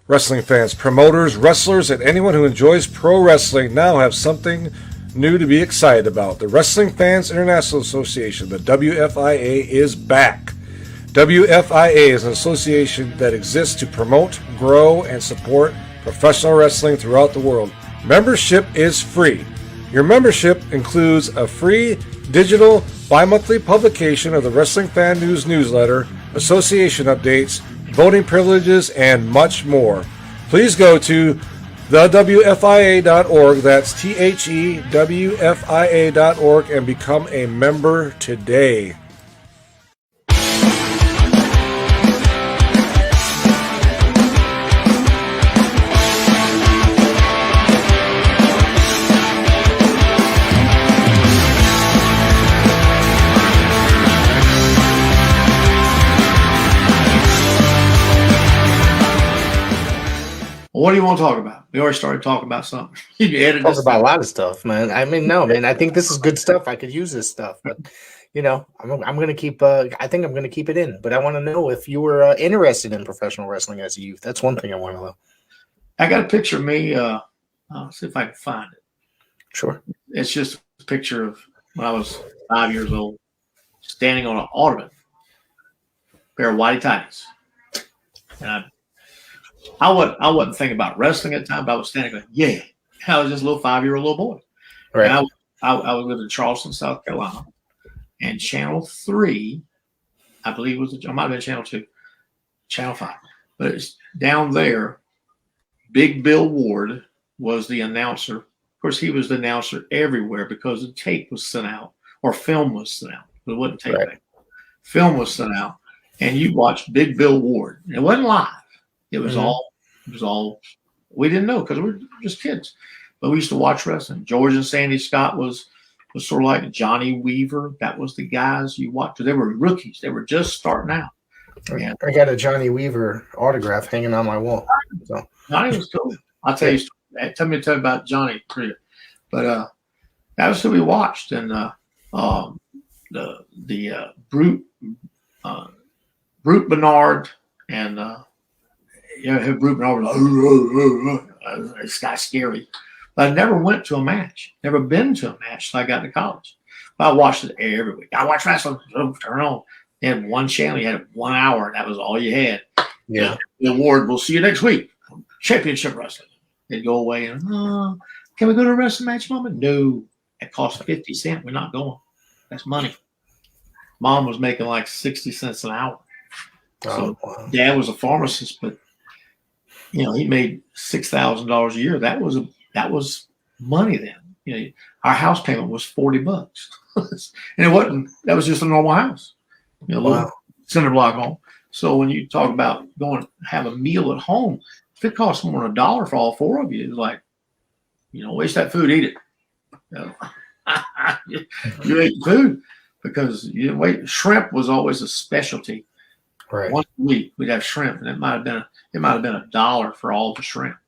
Wrestling fans, promoters, wrestlers, and anyone who enjoys pro wrestling now have something new to be excited about. The Wrestling Fans International Association, the WFIA, is back. WFIA is an association that exists to promote, grow, and support professional wrestling throughout the world. Membership is free. Your membership includes a free digital bi-monthly publication of the Wrestling Fan News newsletter, association updates, voting privileges, and much more. Please go to thewfia.org, that's THEWFIA.org, and become a member today. What do you want to talk about? We already started talking about something. You talk about a lot of stuff, man. I mean, no, man. I think this is good stuff. I could use this stuff, but I'm gonna keep. I think I'm gonna keep it in. But I want to know if you were interested in professional wrestling as a youth. That's one thing I want to know. I got a picture of me. I'll see if I can find it. Sure. It's just a picture of when I was 5 years old, standing on an ottoman, pair of whitey tighties, and I wasn't thinking about wrestling at the time, but I was standing like, yeah. I was just a little 5-year-old little boy. Right. And I was living in Charleston, South Carolina. And Channel 3, I believe I might have been Channel 2, Channel 5. But it's down there, Big Bill Ward was the announcer. Of course, he was the announcer everywhere because the tape was sent out, or film was sent out. But it wasn't tape back. Film was sent out. And you watched Big Bill Ward. And it wasn't live. It was all we didn't know because we were just kids. But we used to watch wrestling. George and Sandy Scott was sort of like Johnny Weaver. That was the guys you watched. They were rookies. They were just starting out. And I got a Johnny Weaver autograph hanging on my wall. So Johnny was cool. I'll tell you. Tell me about Johnny. But that was who we watched. And the Brute Bernard and Brute Bernard was this guy's scary. But I never went to a match. Never been to a match till I got to college. But I watched it every week. I watched wrestling. Turn on. You had one channel. You had 1 hour. That was all you had. Yeah. The award. We'll see you next week. Championship wrestling. They'd go away and can we go to a wrestling match, Mama? No. It costs 50 cents. We're not going. That's money. Mom was making like 60 cents an hour. So Dad was a pharmacist, but he made $6,000 a year. That was money then. Our house payment was $40, and it wasn't. That was just a normal house, little cinder block home. So when you talk about going to have a meal at home, if it costs more than $1 for all four of you, it's like, waste that food, eat it. You ate food because you didn't wait. Shrimp was always a specialty. Right. Once a week we'd have shrimp, and it might have been $1 for all the shrimp.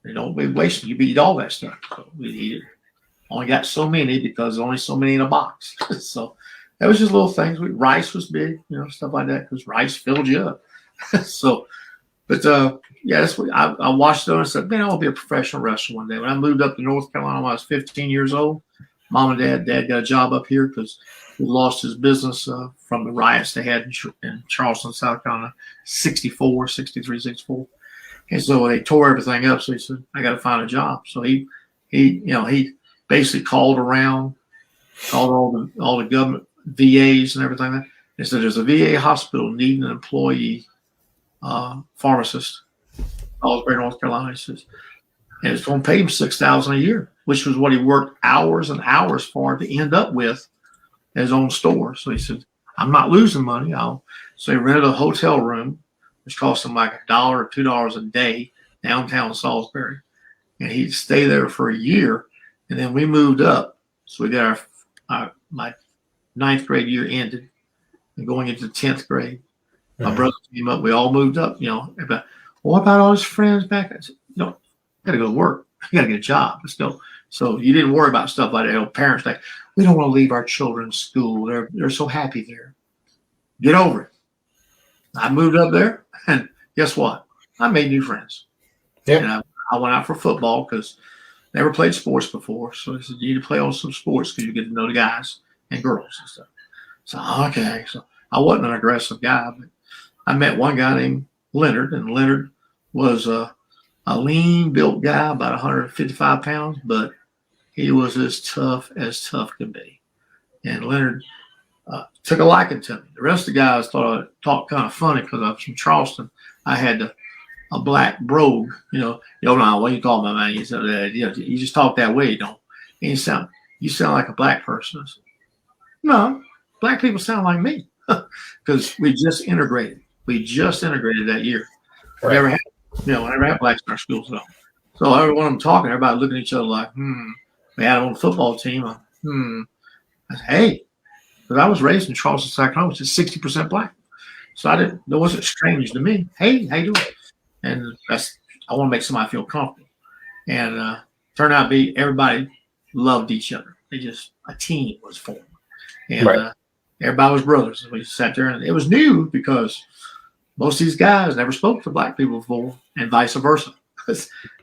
We wasted. You eat all that stuff. So we'd eat it. Only got so many because there's only so many in a box. So that was just little things. Rice was big, stuff like that, because rice filled you up. That's what I watched it and said, man, I want to be a professional wrestler one day. When I moved up to North Carolina when I was 15 years old, Mom and Dad got a job up here because he lost his business from the riots they had in Charleston, South Carolina, 63, 64. And so they tore everything up. So he said, I got to find a job. So he basically called around, called all the government VAs and everything like that. He said, there's a VA hospital needing an employee pharmacist, Salisbury, North Carolina. He says, and it's going to pay him $6,000 a year, which was what he worked hours and hours for to end up with his own store. So he said, I'm not losing money. So he rented a hotel room, which cost him like $1 or $2 a day downtown Salisbury. And he'd stay there for a year. And then we moved up. So we got my 9th grade year ended and going into 10th grade. My brother came up. We all moved up, what about all his friends back? I said, got to go to work. You got to get a job. Let's go. So you didn't worry about stuff like that. Parents like, we don't want to leave our children's school. They're so happy there. Get over it. I moved up there, and guess what? I made new friends. Yeah. And I went out for football because never played sports before. So I said, you need to play on some sports because you get to know the guys and girls and stuff. So, okay. So I wasn't an aggressive guy, but I met one guy named Leonard, and Leonard was a lean built guy, about 155 pounds, but he was as tough could be. And Leonard took a liking to me. The rest of the guys thought I talked kind of funny because I was from Charleston. I had a black brogue, no, what do you call my man? He said, you just talk that way, you don't. And you sound like a black person. I said, no, black people sound like me because we just integrated. We just integrated that year. Right. We never had blacks in our schools at all. So everyone I'm talking, everybody looking at each other like, We had them on the football team. I said, hey, because I was raised in Charleston, South Carolina, which is 60% black. So it wasn't strange to me. Hey, how you doing? And I want to make somebody feel comfortable. And turned out to be everybody loved each other. A team was formed. And everybody was brothers. We sat there, and it was new because most of these guys never spoke to black people before, and vice versa.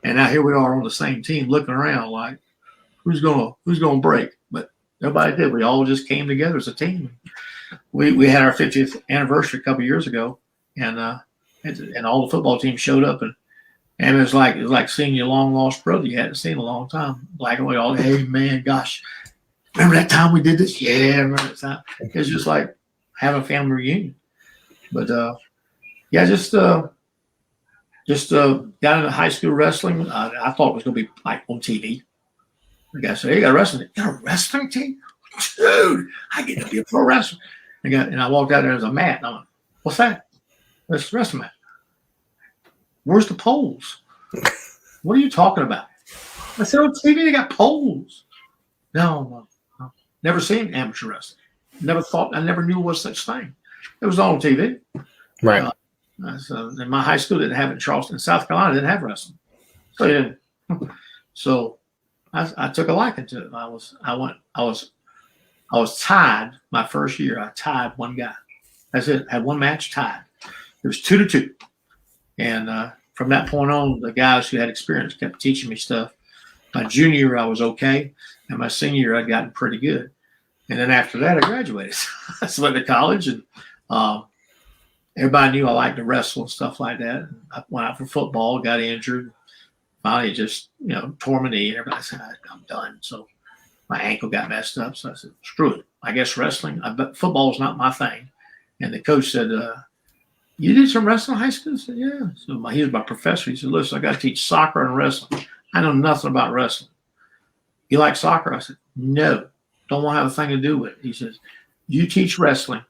And now here we are on the same team, looking around like, who's gonna break? But nobody did. We all just came together as a team. We had our 50th anniversary a couple of years ago, and all the football teams showed up, and it was like seeing your long lost brother you hadn't seen in a long time. Black and white, all, hey man, gosh, remember that time we did this? Yeah, remember that time. It's just like having a family reunion. But just got into high school wrestling. I thought it was going to be like on TV. The guy said, hey, you got a wrestling team? Dude, I get to be a pro wrestler. And I walked out there, there's a mat. And I went, what's that? That's the wrestling mat. Where's the poles? What are you talking about? I said, on TV, they got poles. No. Never seen amateur wrestling. I never knew was such thing. It was on TV. Right. And my high school didn't have it in Charleston. South Carolina didn't have wrestling. So I took a liking to it. I was tied my first year. I tied one guy. That's it. Had one match tied. It was 2-2. And from that point on, the guys who had experience kept teaching me stuff. My junior year, I was okay. And my senior year, I'd gotten pretty good. And then after that, I graduated. I went to college, and everybody knew I liked to wrestle and stuff like that. I went out for football, got injured. Finally, it just, tore my knee. And everybody said, I'm done. So my ankle got messed up. So I said, screw it. I guess wrestling, football's not my thing. And the coach said, you did some wrestling in high school? I said, yeah. So he was my professor. He said, listen, I got to teach soccer and wrestling. I know nothing about wrestling. You like soccer? I said, no, don't want to have a thing to do with it. He says, you teach wrestling,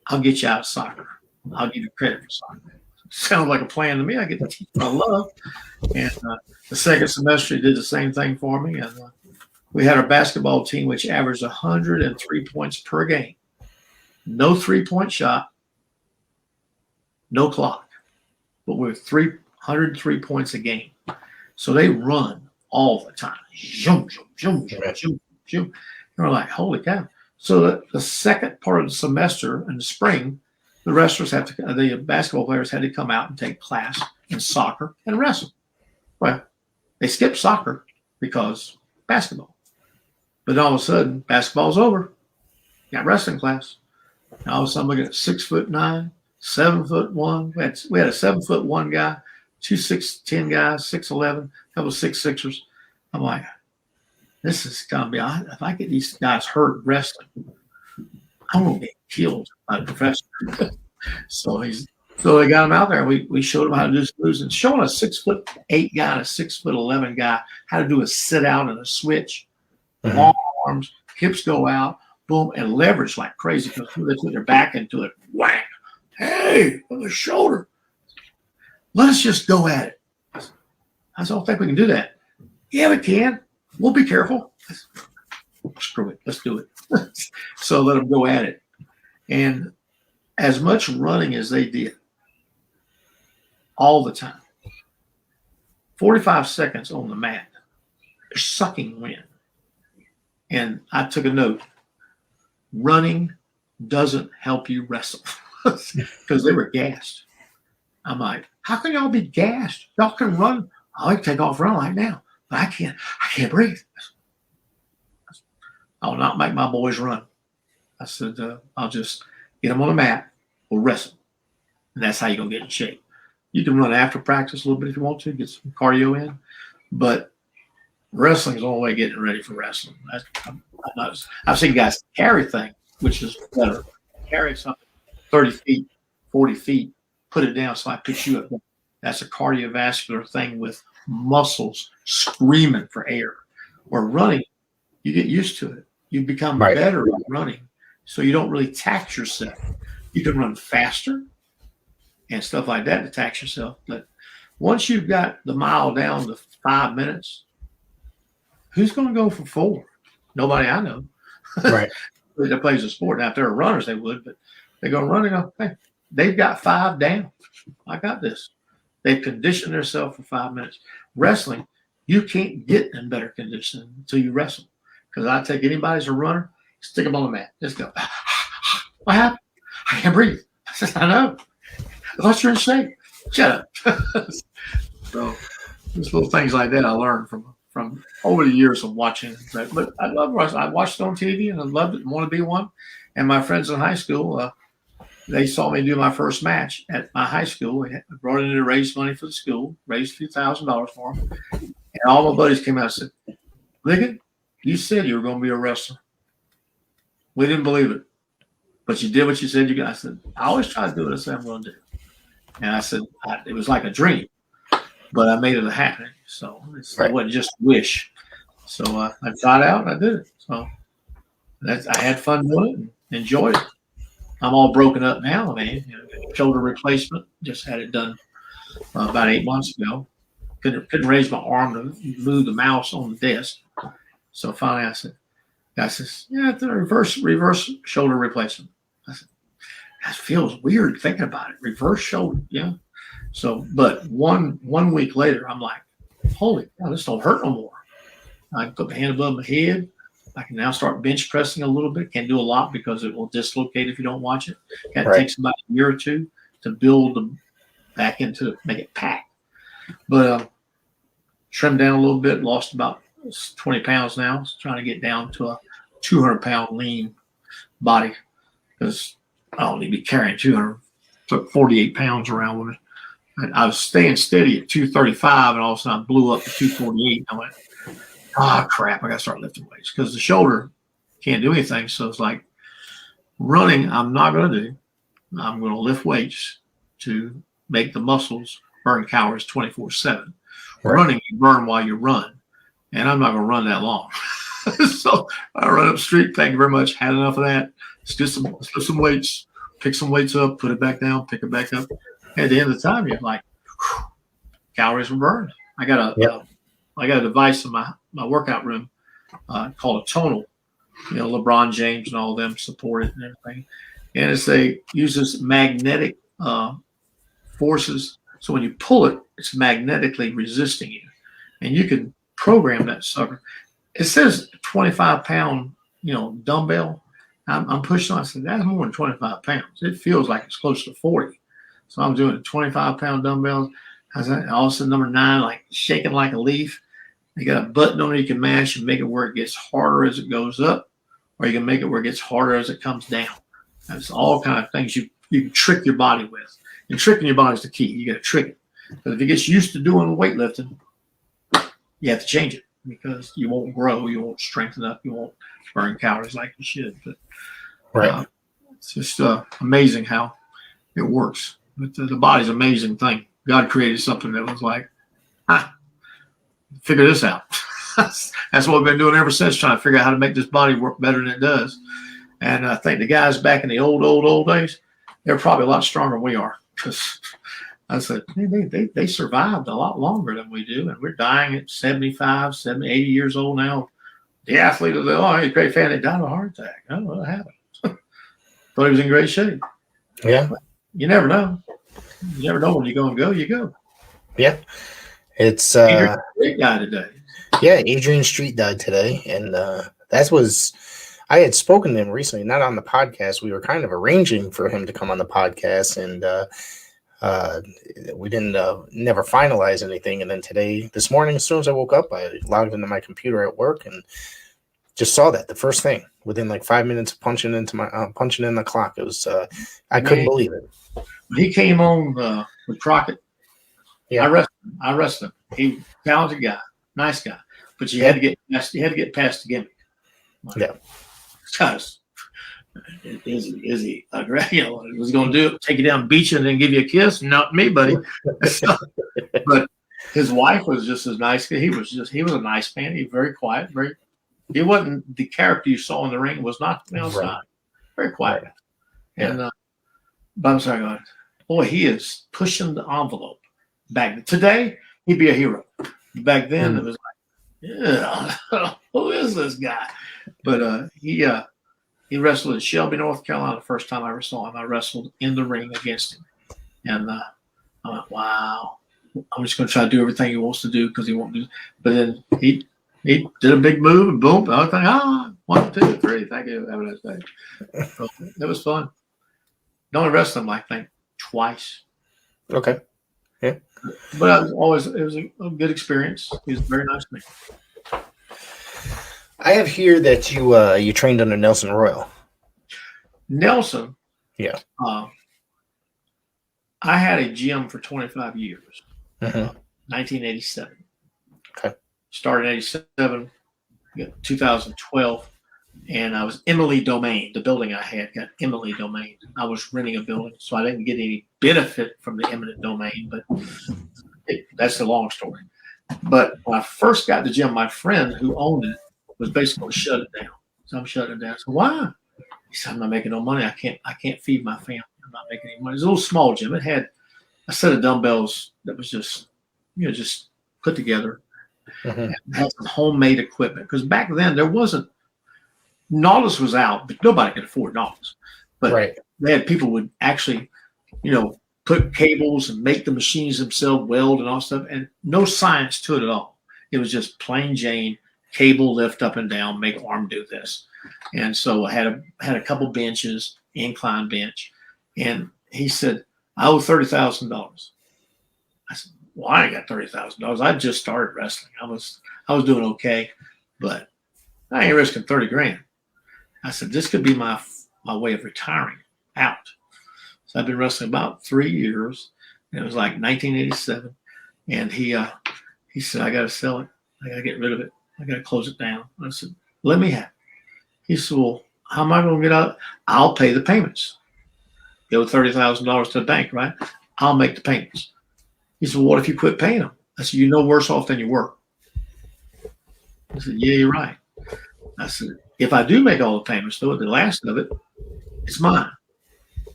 I'll get you out of soccer. I'll give you credit for soccer. Sounds like a plan to me. I get to teach what I love. And the second semester, he did the same thing for me. And we had our basketball team, which averaged 103 points per game. No 3-point shot, no clock. But we're 103 points a game. So they run all the time. Zoom, zoom, zoom, zoom, zoom. And we're like, holy cow. So the second part of the semester in the spring, the basketball players had to come out and take class in soccer and wrestle. Well, they skipped soccer because basketball. But all of a sudden, basketball's over. Got wrestling class. And all of a sudden, we got 6'9", 7'1". We had a 7'1" guy, 2 6'10" guys, 6'11", couple of 6'6"ers. I'm like, this is gonna be. If I get these guys hurt wrestling, I'm gonna get killed by the professor. So they got him out there. We showed him how to do some moves, and showing a 6'8" guy and a 6'11" guy how to do a sit out and a switch, long arms, hips go out, boom, and leverage like crazy because they put their back into it. Wham! Hey, on the shoulder. Let's just go at it. I don't think we can do that. Yeah, we can. We'll be careful. Screw it. Let's do it. So let them go at it. And as much running as they did all the time, 45 seconds on the mat, they're sucking wind. And I took a note. Running doesn't help you wrestle because they were gassed. I'm like, how can y'all be gassed? Y'all can run. I can take off running like now, but I can't breathe. I'll not make my boys run. I said, I'll just get them on the mat. We'll wrestle. And that's how you're going to get in shape. You can run after practice a little bit if you want to, get some cardio in. But wrestling is the only way getting ready for wrestling. I've seen guys carry things, which is better. Carry something 30 feet, 40 feet, put it down so I pick you up. That's a cardiovascular thing with muscles screaming for air. Or running, you get used to it. You become better at running, so you don't really tax yourself. You can run faster and stuff like that to tax yourself. But once you've got the mile down to 5 minutes, who's going to go for 4? Nobody I know. Right. That plays a sport. Now, if they're runners, they would, but they're going to run and go, hey, they've got 5 down. I got this. They've conditioned themselves for 5 minutes. Wrestling, you can't get in better condition until you wrestle. Because I take anybody as a runner, stick them on the mat. Just go, what happened? I can't breathe. I said, I know. I thought you're in shape. Shut up. So there's little things like that I learned from over the years of watching. But I love wrestling. I watched it on TV and I loved it and want to be one. And my friends in high school, they saw me do my first match at my high school. I brought it in to raise money for the school, raised a few $1,000s for them. And all my buddies came out and said, Ligon, you said you were going to be a wrestler. We didn't believe it. But you did what you said you got. I said, I always try to do what I said I'm going to do. And I said, it was like a dream. But I made it a happen. So it wasn't just a wish. So I got out and I did it. So I had fun doing it and enjoyed it. I'm all broken up now, man. Shoulder replacement. Just had it done about 8 months ago. Couldn't raise my arm to move the mouse on the desk. So finally I said, guy says, yeah, it's a reverse shoulder replacement. I said, that feels weird thinking about it. Reverse shoulder, yeah. So, but one week later, I'm like, holy cow, this don't hurt no more. I can put my hand above my head. I can now start bench pressing a little bit. Can't do a lot because it will dislocate if you don't watch it. It takes about a year or two to build them back into it, make it packed. But trimmed down a little bit, lost about 20 pounds now. Trying to get down to a 200-pound lean body because I don't need to be carrying 200. Took 48 pounds around with me. And I was staying steady at 235, and all of a sudden I blew up to 248. I went, crap, I got to start lifting weights because the shoulder can't do anything. So it's like running, I'm not going to do. I'm going to lift weights to make the muscles burn calories 24/7. Running, you burn while you run, and I'm not going to run that long. So I run up the street. Thank you very much. Had enough of that. Let's lift some weights, pick some weights up, put it back down, pick it back up. At the end of the time, you're like, calories were burned. I got a device in my workout room called a tonal. You know, LeBron James and all of them support it and everything. And uses magnetic forces. So when you pull it, it's magnetically resisting you. And you can program that sucker. It says 25-pound, dumbbell. I'm pushing on. I said, that's more than 25 pounds. It feels like it's close to 40. So I'm doing 25-pound dumbbells. All of a sudden, number 9, like shaking like a leaf. You got a button on it you can mash and make it where it gets harder as it goes up, or you can make it where it gets harder as it comes down. That's all kind of things you can trick your body with. And tricking your body is the key. You got to trick it. Because if it gets used to doing weightlifting, you have to change it because you won't grow, you won't strengthen up, you won't burn calories like you should. But it's just amazing how it works. But the body's an amazing thing. God created something that was like, figure this out. That's what we've been doing ever since, trying to figure out how to make this body work better than it does. And I think the guys back in the old days, they're probably a lot stronger than we are. Because I said, they survived a lot longer than we do. And we're dying at 75, 70, 80 years old now. The athlete was like, he's a great fan. They died of a heart attack. I don't know what happened. Thought he was in great shape. Yeah. But you never know. You never know when you're going to go, you go. Yeah. It's great guy today. Yeah, Adrian Street died today. And I had spoken to him recently, not on the podcast. We were kind of arranging for him to come on the podcast. And We didn't never finalize anything. And then this morning, as soon as I woke up, I logged into my computer at work and just saw that the first thing within like 5 minutes of punching in the clock. It was I couldn't believe it. He came on with Crockett. Yeah, I wrestled him. He talented guy, nice guy, but you had to get past the gimmick. Yeah. Because is he was he going to do it, take you down, beat you, and then give you a kiss? Not me, buddy. But his wife was just as nice. He was a nice man. He was very quiet. He wasn't the character you saw in the ring. Was not from the outside. Right. Very quiet. Right. And but I'm sorry, God, boy, he is pushing the envelope. Back today, he'd be a hero. Back then, it was like, yeah, who is this guy? But he wrestled in Shelby, North Carolina, the first time I ever saw him. I wrestled in the ring against him. And I went, wow, I'm just going to try to do everything he wants to do because he won't do it. But then he did a big move and boom, I was like, 1, 2, 3, thank you. Have a nice day. So it was fun. The only wrestled him, I think, twice. Okay. Yeah. But it was a good experience. He was a very nice man. I have here that you trained under Nelson Royal. Nelson? Yeah. I had a gym for 25 years. 1987. Okay. Started in 87, 2012, and I was Emily Domain. The building I had got Emily Domain. I was renting a building, so I didn't get any benefit from the eminent domain, but that's the long story. But when I first got the gym, my friend who owned it was basically going to shut it down. So I'm shutting it down. I said, why? He said, I'm not making no money. I can't feed my family. I'm not making any money. It was a little small gym. It had a set of dumbbells that was just put together. And had some homemade equipment. Because back then there wasn't, Nautilus was out, but nobody could afford Nautilus. But they had people would actually, put cables and make the machines themselves, weld and all stuff, and no science to it at all. It was just plain Jane, cable lift up and down, make arm do this. And so I had a couple benches, incline bench, and he said, I owe $30,000. I said, well, I ain't got $30,000. I just started wrestling. I was doing okay, but I ain't risking 30 grand. I said, this could be my way of retiring out. So I've been wrestling about 3 years. And it was like 1987. And he said, I got to sell it. I got to get rid of it. I got to close it down. I said, let me have it. He said, well, how am I going to get out? I'll pay the payments. You owe $30,000 to the bank, right? I'll make the payments. He said, well, what if you quit paying them? I said, you're no worse off than you were. I said, yeah, you're right. I said, if I do make all the payments, though, the last of it, it's mine.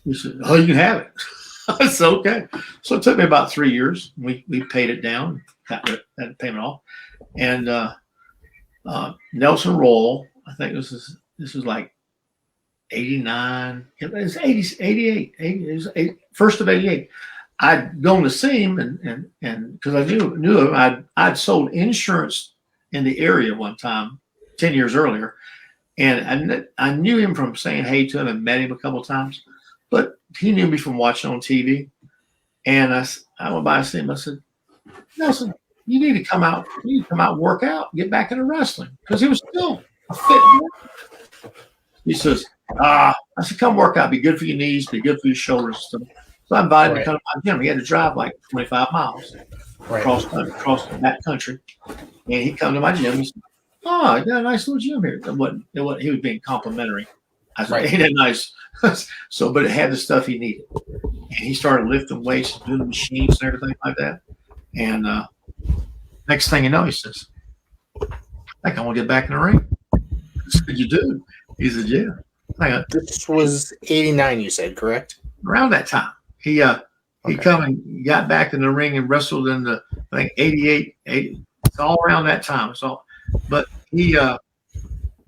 He said, oh, you have it. I said, okay. So it took me about 3 years. We paid it down, got that payment off. And Nelson Royal, I think this was like 89. It was 88. It was first of 88. I'd gone to see him, and because I knew him, I'd sold insurance in the area one time, 10 years earlier, and I knew him from saying hey to him and met him a couple of times, but he knew me from watching on TV. And I went by and see him. I said, Nelson, you need to come out. You need to come out and work out, get back into wrestling, because he was still a fit man. He says, I said, come work out. Be good for your knees. Be good for your shoulders. So I invited him to come to my gym. He had to drive like 25 miles across the back country. And he come to my gym. He said, oh, you got a nice little gym here. He was being complimentary. I said, ain't that nice? So, but it had the stuff he needed. And he started lifting weights and doing the machines and everything like that. And next thing you know, he says, I think I want to get back in the ring. I said, you do? He said, yeah. This was 89, you said, correct? Around that time. He come and got back in the ring and wrestled in the, I think, 88, 80. It's all around that time. But he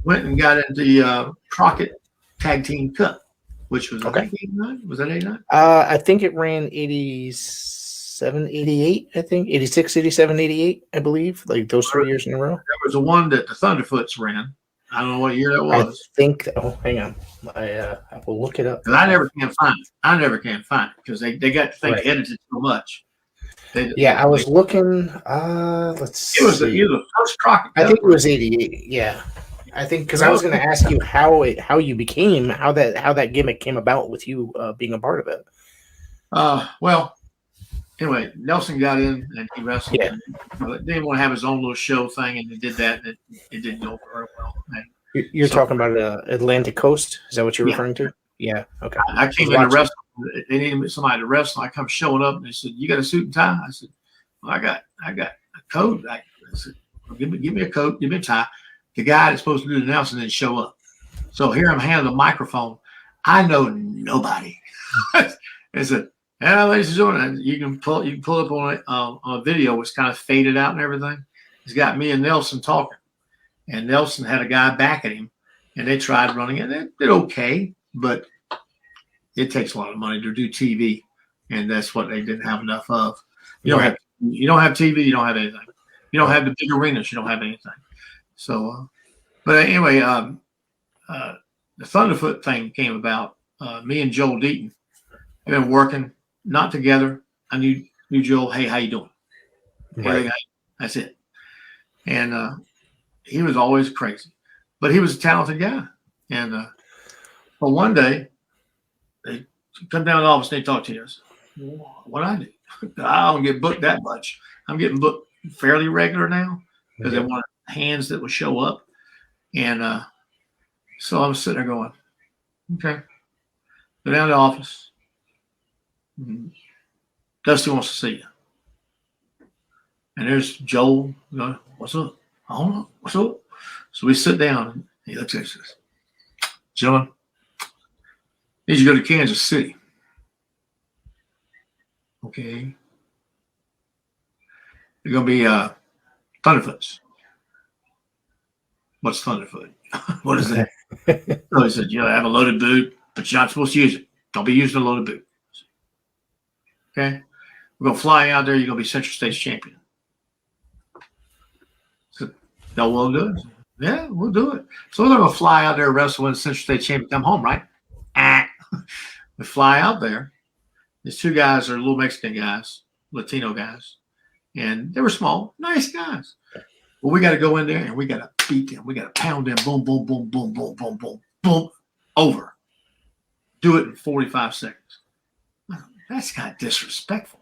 went and got into the Crockett Tag Team Cup, which was, I think, 89. Was that 89? I think it ran 87, 88, I think. 86, 87, 88, I believe. Like those 3 years in a row. There was the one that the Thunderfoots ran. I don't know what year that I was. think. Oh, hang on. I will look it up. 'Cause I never can find it. I never can find it because they got the thing Right. edited so much. I was looking. Let's see. It was the first Crockett. I think it was 88. Yeah, I think because I was going to ask you how that gimmick came about with you being a part of it. Well, anyway, Nelson got in and he wrestled. Yeah. And didn't want to have his own little show thing, and he did that, and it didn't go very well. And You're talking about Atlantic Coast? Is that what you're referring to? Yeah. Okay. I came in to wrestle. They needed somebody to wrestle. I come showing up, and they said, "You got a suit and tie?" I said, "Well, I got a coat." I said, well, "Give me a coat, give me a tie." The guy that's supposed to do the announcing didn't show up, so here I'm handing the microphone. I know nobody. I said, "Yeah, ladies and gentlemen, you can pull up on a video. It's kind of faded out and everything. He's got me and Nelson talking, and Nelson had a guy back at him, and they tried running it. They did okay, but it takes a lot of money to do TV, and that's what they didn't have enough of. You don't have TV, you don't have anything. You don't have the big arenas, you don't have anything. So, but anyway, the Thunderfoot thing came about. Me and Joel Deaton have been working, not together. I knew Joel. Hey, how you doing? Right. Hey, that's it. And he was always crazy, but he was a talented guy. And but one day, they come down to the office and they talk to us. What I do? I don't get booked that much. I'm getting booked fairly regular now because they wanted hands that would show up. And so I'm sitting there going, okay. Go down to the office. Dusty wants to see you. And there's Joel going, what's up? I don't know. What's up? So we sit down and he looks at us and says, John, need you to go to Kansas City. Okay. You're going to be Thunderfoots. What's Thunderfoot? What is that? So he said, I have a loaded boot, but you're not supposed to use it. Don't be using a loaded boot. Okay. We're going to fly out there. You're going to be Central States champion. So, no, we'll do it. Yeah, we'll do it. So we're going to fly out there, wrestle in Central States champion, come home, right? We fly out there. These two guys are little Mexican guys, Latino guys, and they were small, nice guys. Well, we got to go in there and we got to beat them. We got to pound them, boom, boom, boom, boom, boom, boom, boom, boom, over. Do it in 45 seconds. That's kind of disrespectful,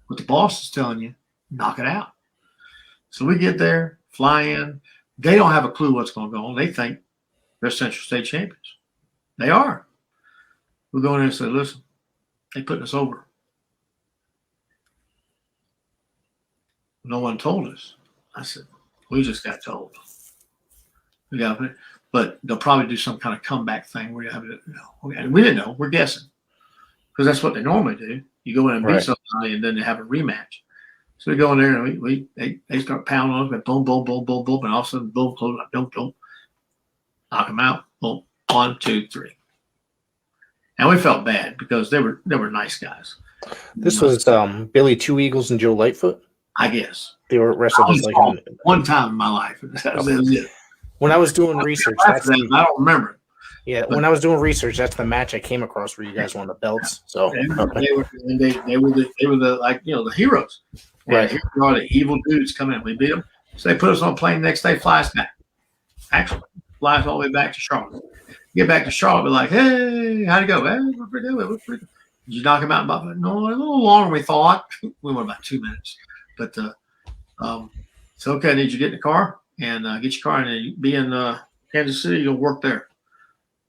What the boss is telling you, knock it out. So we get there, fly in. They don't have a clue what's going to go on. They think they're Central State champions. They are. We go in there and say, listen, they putting us over. No one told us. I said, we just got told. But they'll probably do some kind of comeback thing where you have to, and we didn't know. We're guessing. Because that's what they normally do. You go in and beat somebody and then they have a rematch. So we go in there and they start pounding on us, boom, boom, boom, boom, boom, and all of a sudden, boom, close up, boom, boom. Knock them out. Boom. 1, 2, 3. And we felt bad because they were nice guys. This was Billy Two Eagles and Joe Lightfoot? I guess. They were wrestlers like one time in my life. That was it. When I was doing research, I don't remember it. Yeah, when I was doing research, that's the match I came across where you guys won the belts. So they were the heroes. Right. Here we are, the evil dudes come in. We beat them. So they put us on a plane next day, fly us back. Actually, fly us all the way back to Charlotte. Get back to Charlotte, be like, hey, how'd it go? Hey, we're pretty good. Did you knock him out? No, a little longer than we thought. We went about 2 minutes. But so okay, I need you to get in the car and get your car and be in Kansas City. You'll work there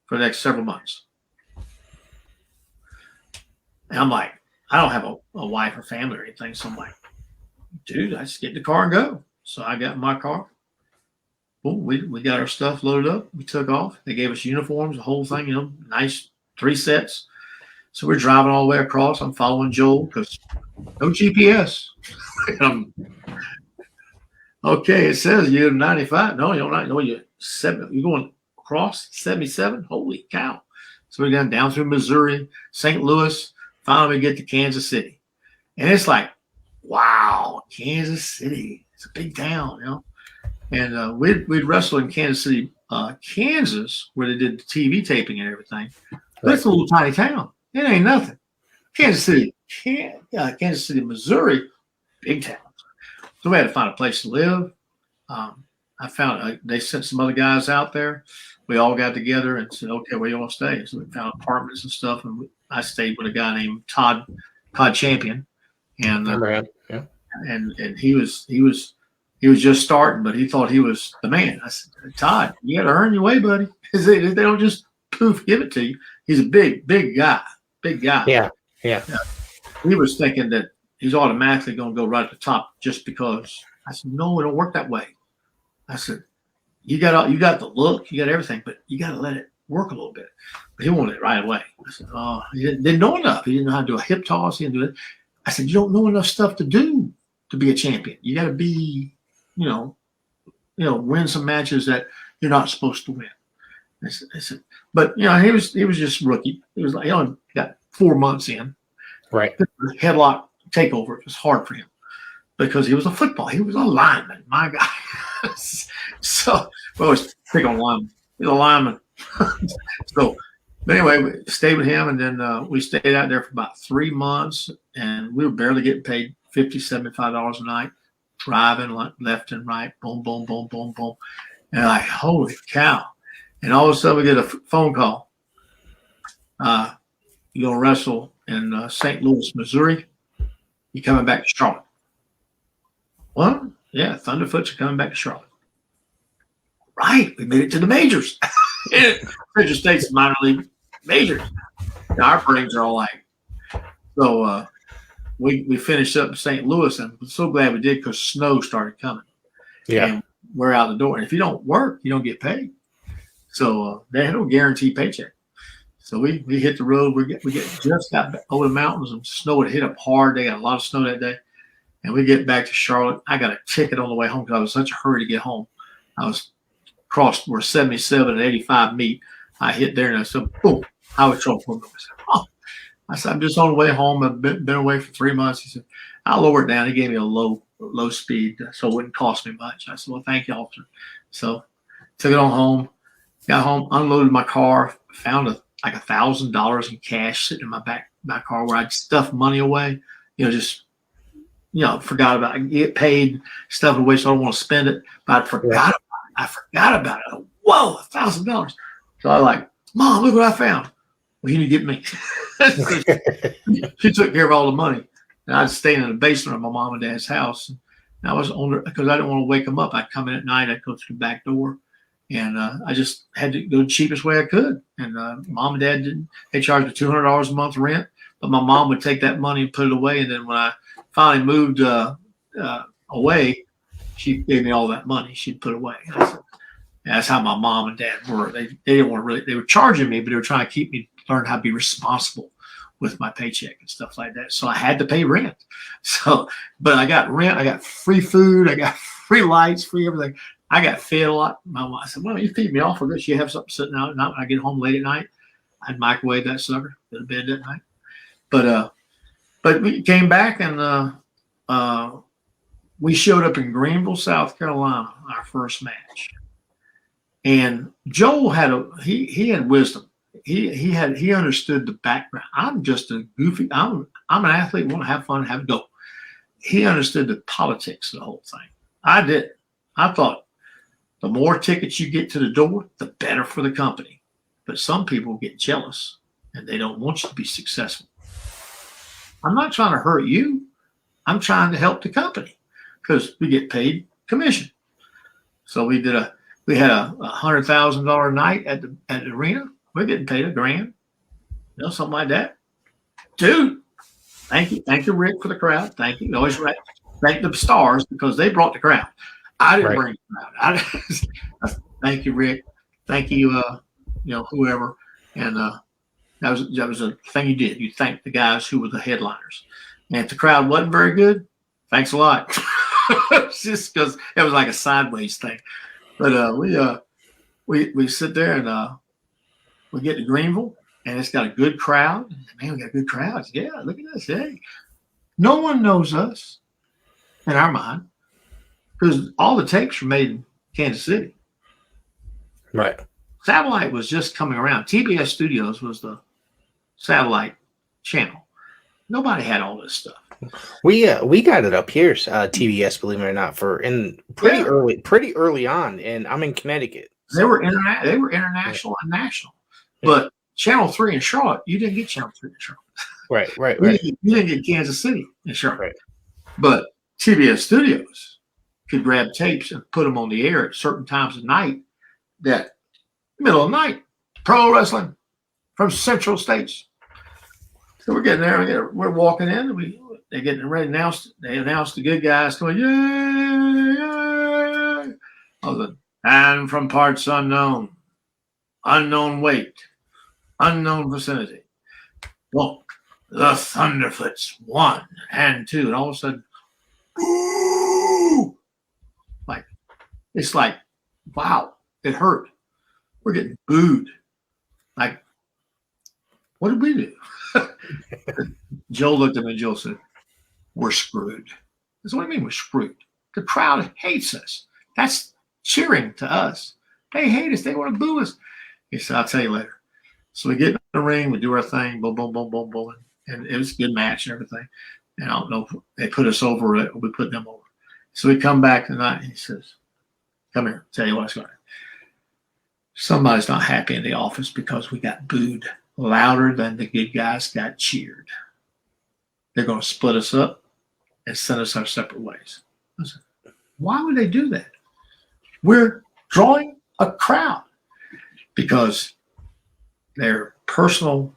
for the next several months. And I'm like, I don't have a wife or family or anything. So I'm like, dude, I just get in the car and go. So I got in my car. Boom, we got our stuff loaded up. We took off. They gave us uniforms, the whole thing, nice 3 sets. So we're driving all the way across. I'm following Joel because no GPS. Okay, it says you're 95. No, you're not. No, you're 7. You're going across 77. Holy cow! So we're down through Missouri, St. Louis. Finally, we get to Kansas City, and it's like, wow, Kansas City. It's a big town, And we'd wrestle in Kansas City Kansas, where they did the TV taping and everything. That's a little tiny town. It ain't nothing. Kansas City, Missouri, big town. So we had to find a place to live. I found they sent some other guys out there. We all got together and said, "Okay, where you want to stay?" So we found apartments and stuff, and I stayed with a guy named Todd Champion, and and he was just starting, but he thought he was the man. I said, "Todd, you got to earn your way, buddy. They don't just poof give it to you." He's a big guy. Yeah. He was thinking that he's automatically going to go right at the top just because. I said, "No, it don't work that way." I said, you got the look, you got everything, but you got to let it work a little bit." But he wanted it right away. I said, "Oh, he didn't know enough. He didn't know how to do a hip toss. He didn't do it." I said, "You don't know enough stuff to do to be a champion. You got to be, win some matches that you're not supposed to win." I said, but he was just rookie. He was like, he only got 4 months in. Right. Headlock takeover was hard for him because he was he was a lineman, my guy. So we always pick on lineman. He's a lineman. So, but anyway, we stayed with him, and then we stayed out there for about 3 months, and we were barely getting paid $50, $75 a night, driving left and right, boom, boom, boom, boom, boom. And like, holy cow. And all of a sudden we get a phone call. You're going to wrestle in St. Louis, Missouri. You're coming back to Charlotte. What? Yeah, Thunderfoots are coming back to Charlotte. Right. We made it to the majors. Major State's minor league majors. Now, our brains are all like, so we finished up in St. Louis, and I'm so glad we did because snow started coming. Yeah. And we're out the door. And if you don't work, you don't get paid. So they had no guaranteed paycheck. So we hit the road. We just got back over the mountains, and snow had hit up hard. They got a lot of snow that day. And we get back to Charlotte. I got a ticket on the way home because I was in such a hurry to get home. I was crossed where 77 and 85 meet. I hit there, and I said, boom, highway trouble. I said, I'm just on the way home. I've been away for 3 months. He said, I'll lower it down. He gave me a low speed, so it wouldn't cost me much. I said, well, thank you, officer. So took it on home. Got home, unloaded my car, found like $1,000 in cash sitting in my car where I'd stuffed money away. Forgot about it. I get paid, stuff away, so I don't want to spend it. But I forgot about it. Whoa, $1,000. So I like, Mom, look what I found. Well, you need to get me. She took care of all the money. And I'd stay in the basement of my mom and dad's house. And I was on because I didn't want to wake them up. I'd come in at night. I'd go through the back door. And I just had to go the cheapest way I could. And mom and dad didn't. They charged me $200 a month rent. But my mom would take that money and put it away. And then when I finally moved away, she gave me all that money. She'd put away. That's how my mom and dad were. They didn't want to really. They were charging me, but they were trying to keep me learn how to be responsible with my paycheck and stuff like that. So I had to pay rent. So, but I got rent. I got free food. I got free lights, free everything. I got fed a lot. My mom, I said, "Well, you feed me off for this. You have something sitting out at night when I get home late at night. I'd microwave that sucker, go to bed that night." But we came back and we showed up in Greenville, South Carolina, our first match. And Joel he had wisdom. He understood the background. I'm just a goofy. I'm an athlete. Want to have fun, have a go. He understood the politics of the whole thing. I did. I thought the more tickets you get to the door, the better for the company. But some people get jealous and they don't want you to be successful. I'm not trying to hurt you. I'm trying to help the company because we get paid commission. So we had a $100,000 night at the arena. We're getting paid $1,000, something like that. Dude, thank you, Rick, for the crowd. Thank you. Always thank the stars because they brought the crowd. I didn't bring the crowd. Thank you, Rick. Thank you, whoever. And that was a thing you did. You thanked the guys who were the headliners. And if the crowd wasn't very good, thanks a lot. Just because it was like a sideways thing. But we sit there and we get to Greenville, and it's got a good crowd. Man, we got good crowds. Yeah, look at this. Hey, no one knows us in our mind because all the tapes were made in Kansas City. Right. Satellite was just coming around. TBS Studios was the satellite channel. Nobody had all this stuff. We got it up here, TBS, believe it or not, pretty early on, and I'm in Connecticut. They were international and national. But Channel 3 in Charlotte, you didn't get Channel 3 in Charlotte. Right. You didn't get Kansas City in Charlotte. Right. But TBS Studios could grab tapes and put them on the air at certain times of night, that middle of the night, pro wrestling from Central States. So we're getting there. We're walking in. They're getting ready to announce. They announced the good guys going, yay! And from parts unknown, unknown weight, unknown vicinity. Well, the Thunderfoots 1 and 2, and all of a sudden, ooh! It's like, wow, it hurt. We're getting booed. Like, what did we do? Joe looked at me and Joe said, we're screwed. That's what I mean, we're screwed. The crowd hates us. That's cheering to us. They hate us. They want to boo us. He said, I'll tell you later. So we get in the ring, we do our thing, boom, boom, boom, boom, boom. And it was a good match and everything. And I don't know if they put us over or we put them over. So we come back tonight and he says, come here, tell you what's going on. Somebody's not happy in the office because we got booed louder than the good guys got cheered. They're going to split us up and send us our separate ways. I said, why would they do that? We're drawing a crowd because their personal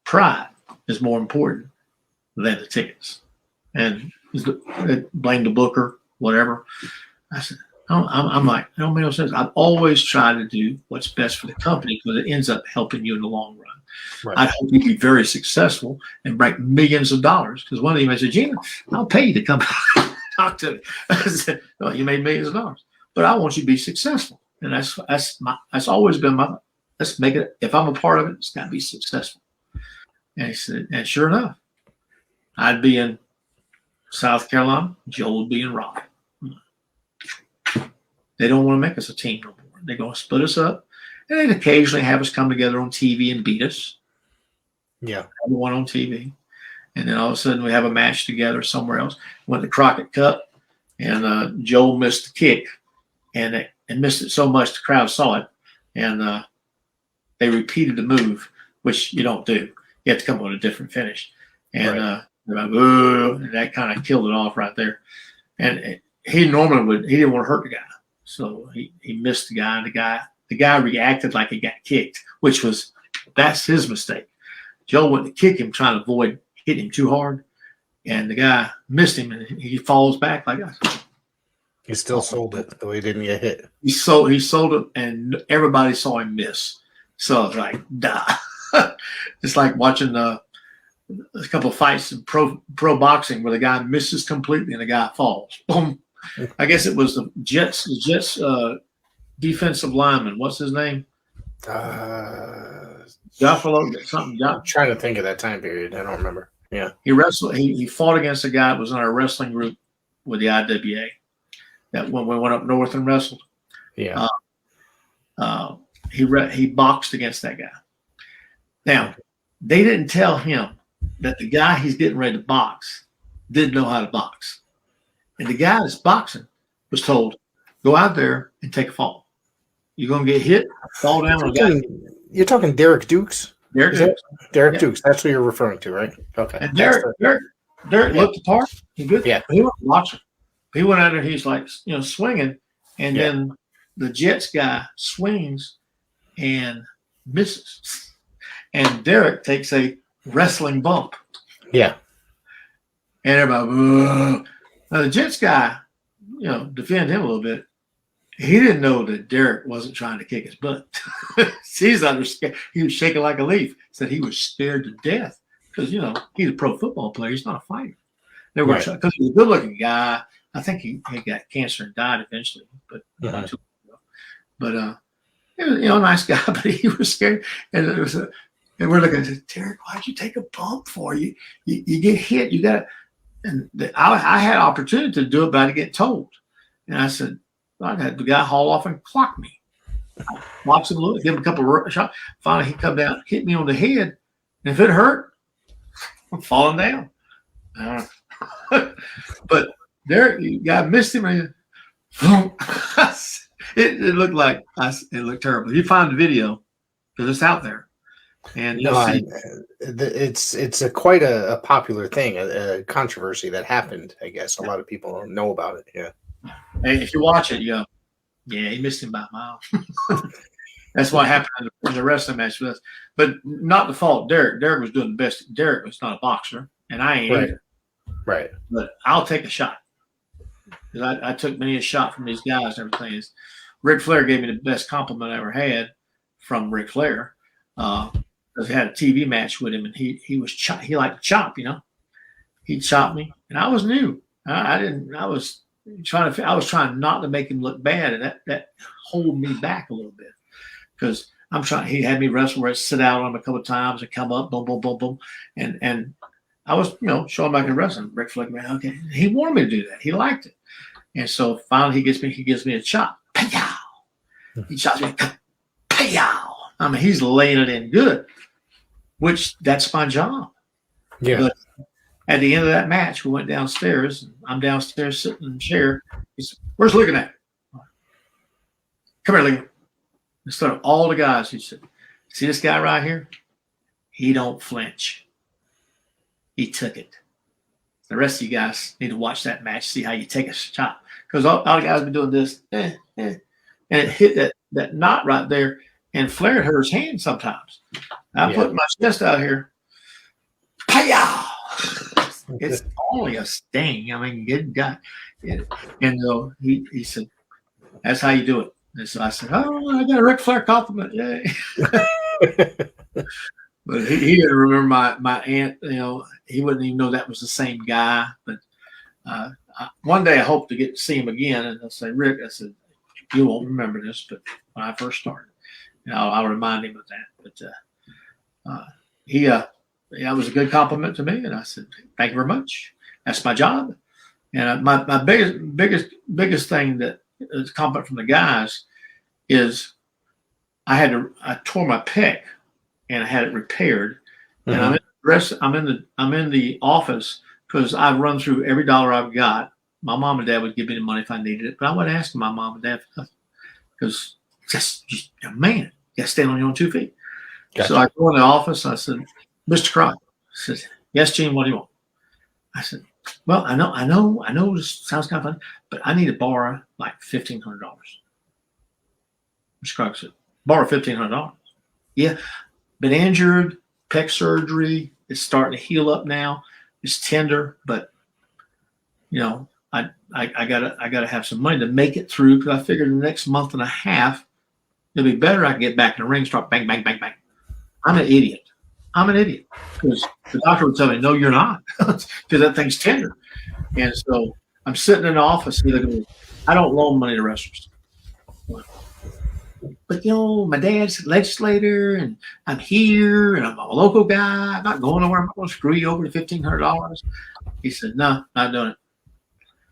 pride is more important than the tickets. And they blame the booker, whatever. I said, I'm like, it don't make no sense. I've always tried to do what's best for the company because it ends up helping you in the long run. Right. I hope you be very successful and break millions of dollars. Because one of them, I said, Gene, I'll pay you to come talk to me. I said, no, you made millions of dollars, but I want you to be successful. And that's always been my. Let's make it. If I'm a part of it, it's got to be successful. And he said, and sure enough, I'd be in South Carolina. Joel would be in Raleigh. They don't want to make us a team no more. They're going to split us up. And they'd occasionally have us come together on TV and beat us. Yeah. One on TV. And then all of a sudden we have a match together somewhere else. Went to Crockett Cup, and Joel missed the kick. And missed it so much the crowd saw it. And they repeated the move, which you don't do. You have to come up with a different finish. And they're like, ooh, and that kind of killed it off right there. And he normally he didn't want to hurt the guy. So he missed the guy. The guy reacted like he got kicked, that's his mistake. Joe went to kick him, trying to avoid hitting him too hard, and the guy missed him, and he falls back like that. He still sold it, though he didn't get hit. He sold it, and everybody saw him miss. So I was like, duh. It's like watching a couple of fights in pro boxing where the guy misses completely and the guy falls. Boom. I guess it was the Jets defensive lineman. What's his name? Buffalo, something. I'm trying to think of that time period. I don't remember. Yeah. He wrestled. He fought against a guy that was in our wrestling group with the IWA. That when we went up north and wrestled. Yeah. He boxed against that guy. Now, they didn't tell him that the guy he's getting ready to box didn't know how to box. And the guy that's boxing was told, go out there and take a fall. You're going to get hit, fall down. You're talking Derek Dukes? Derek Dukes. Derek Dukes. That's what you're referring to, right? Okay. And Derek looked the part. He went watching. He went out there. He's like, swinging. And then the Jets guy swings and misses. And Derek takes a wrestling bump. Yeah. And everybody, ugh. Now the Jets guy, defend him a little bit. He didn't know that Derek wasn't trying to kick his butt. He was shaking like a leaf. Said he was scared to death because he's a pro football player. He's not a fighter. They were because he was a good-looking guy. I think he got cancer and died eventually. But he was a nice guy, but he was scared. And and we're looking at Derek. Why'd you take a bump for? You get hit. You got. And I had opportunity to do it, but I get told. And I said, I had the guy haul off and clock me. box him a little, give him a couple of shots. Finally, he come down, hit me on the head, and if it hurt, I'm falling down. But there, I missed him. And it looked like it looked terrible. You find the video because it's out there, and it's quite a popular thing, a controversy that happened. I guess a lot of people don't know about it. Yeah, and if you watch it, you go, yeah, he missed him by a mile. That's what happened in the wrestling match with us. But not the fault. Derek was doing the best. Derek was not a boxer, and I ain't either. Right. But I'll take a shot. Because I took many a shot from these guys and everything. Ric Flair gave me the best compliment I ever had from Ric Flair. Because I had a TV match with him, and he liked to chop, He'd chop me, and I was new. I was trying not to make him look bad, and that hold me back a little bit. Because he had me wrestle where I sit out on him a couple of times and come up, boom, boom, boom, boom. And I was, showing him I could wrestle. Ric Flair, okay. He wanted me to do that. He liked it. And so finally he gives me a chop. Pow! He chops me. Pow! I mean, he's laying it in good, which that's my job. Yeah. But at the end of that match, we went downstairs. And I'm downstairs sitting in the chair. He said, "Where's Ligon at?" "Come here, Ligon." Instead of all the guys, he said, "See this guy right here? He don't flinch. He took it. The rest of you guys need to watch that match, see how you take a shot." Because all the guys been doing this, and it hit that knot right there, and Flair hurt his hand sometimes. I put my chest out here. Pow! It's only a sting. I mean, good guy. And he said, "That's how you do it." And so I said, "Oh, I got a Ric Flair compliment. Yay." But he didn't remember my aunt. He wouldn't even know that was the same guy. But one day I hope to get to see him again. And I'll say, "Rick," I said, "you won't remember this, but when I first started, I'll remind him of that." But that was a good compliment to me. And I said, "Thank you very much. That's my job." And my biggest thing that is a compliment from the guys is I tore my pec and I had it repaired. Mm-hmm. And I'm in the office because I run through every dollar I've got. My mom and dad would give me the money if I needed it, but I wasn't asking my mom and dad for nothing because just man, you got to stand on your own 2 feet. Gotcha. So I go in the office. And I said, "Mr. Crockett," I said, "Yes, Gene, what do you want?" I said, "Well, I know this sounds kind of funny, but I need to borrow like $1,500. Mr. Crockett said, "Borrow $1,500? Yeah, been injured, pec surgery. It's starting to heal up now. It's tender, but I gotta have some money to make it through because I figured in the next month and a half it'll be better. I can get back in the ring, start bang, bang, bang, bang." I'm an idiot because the doctor would tell me, "No, you're not," because that thing's tender. And so I'm sitting in the office and looking at me. I don't loan money to wrestlers. But my dad's a legislator, and I'm here, and I'm a local guy. I'm not going nowhere. I'm not going to screw you over to $1,500. He said, "No, not doing it.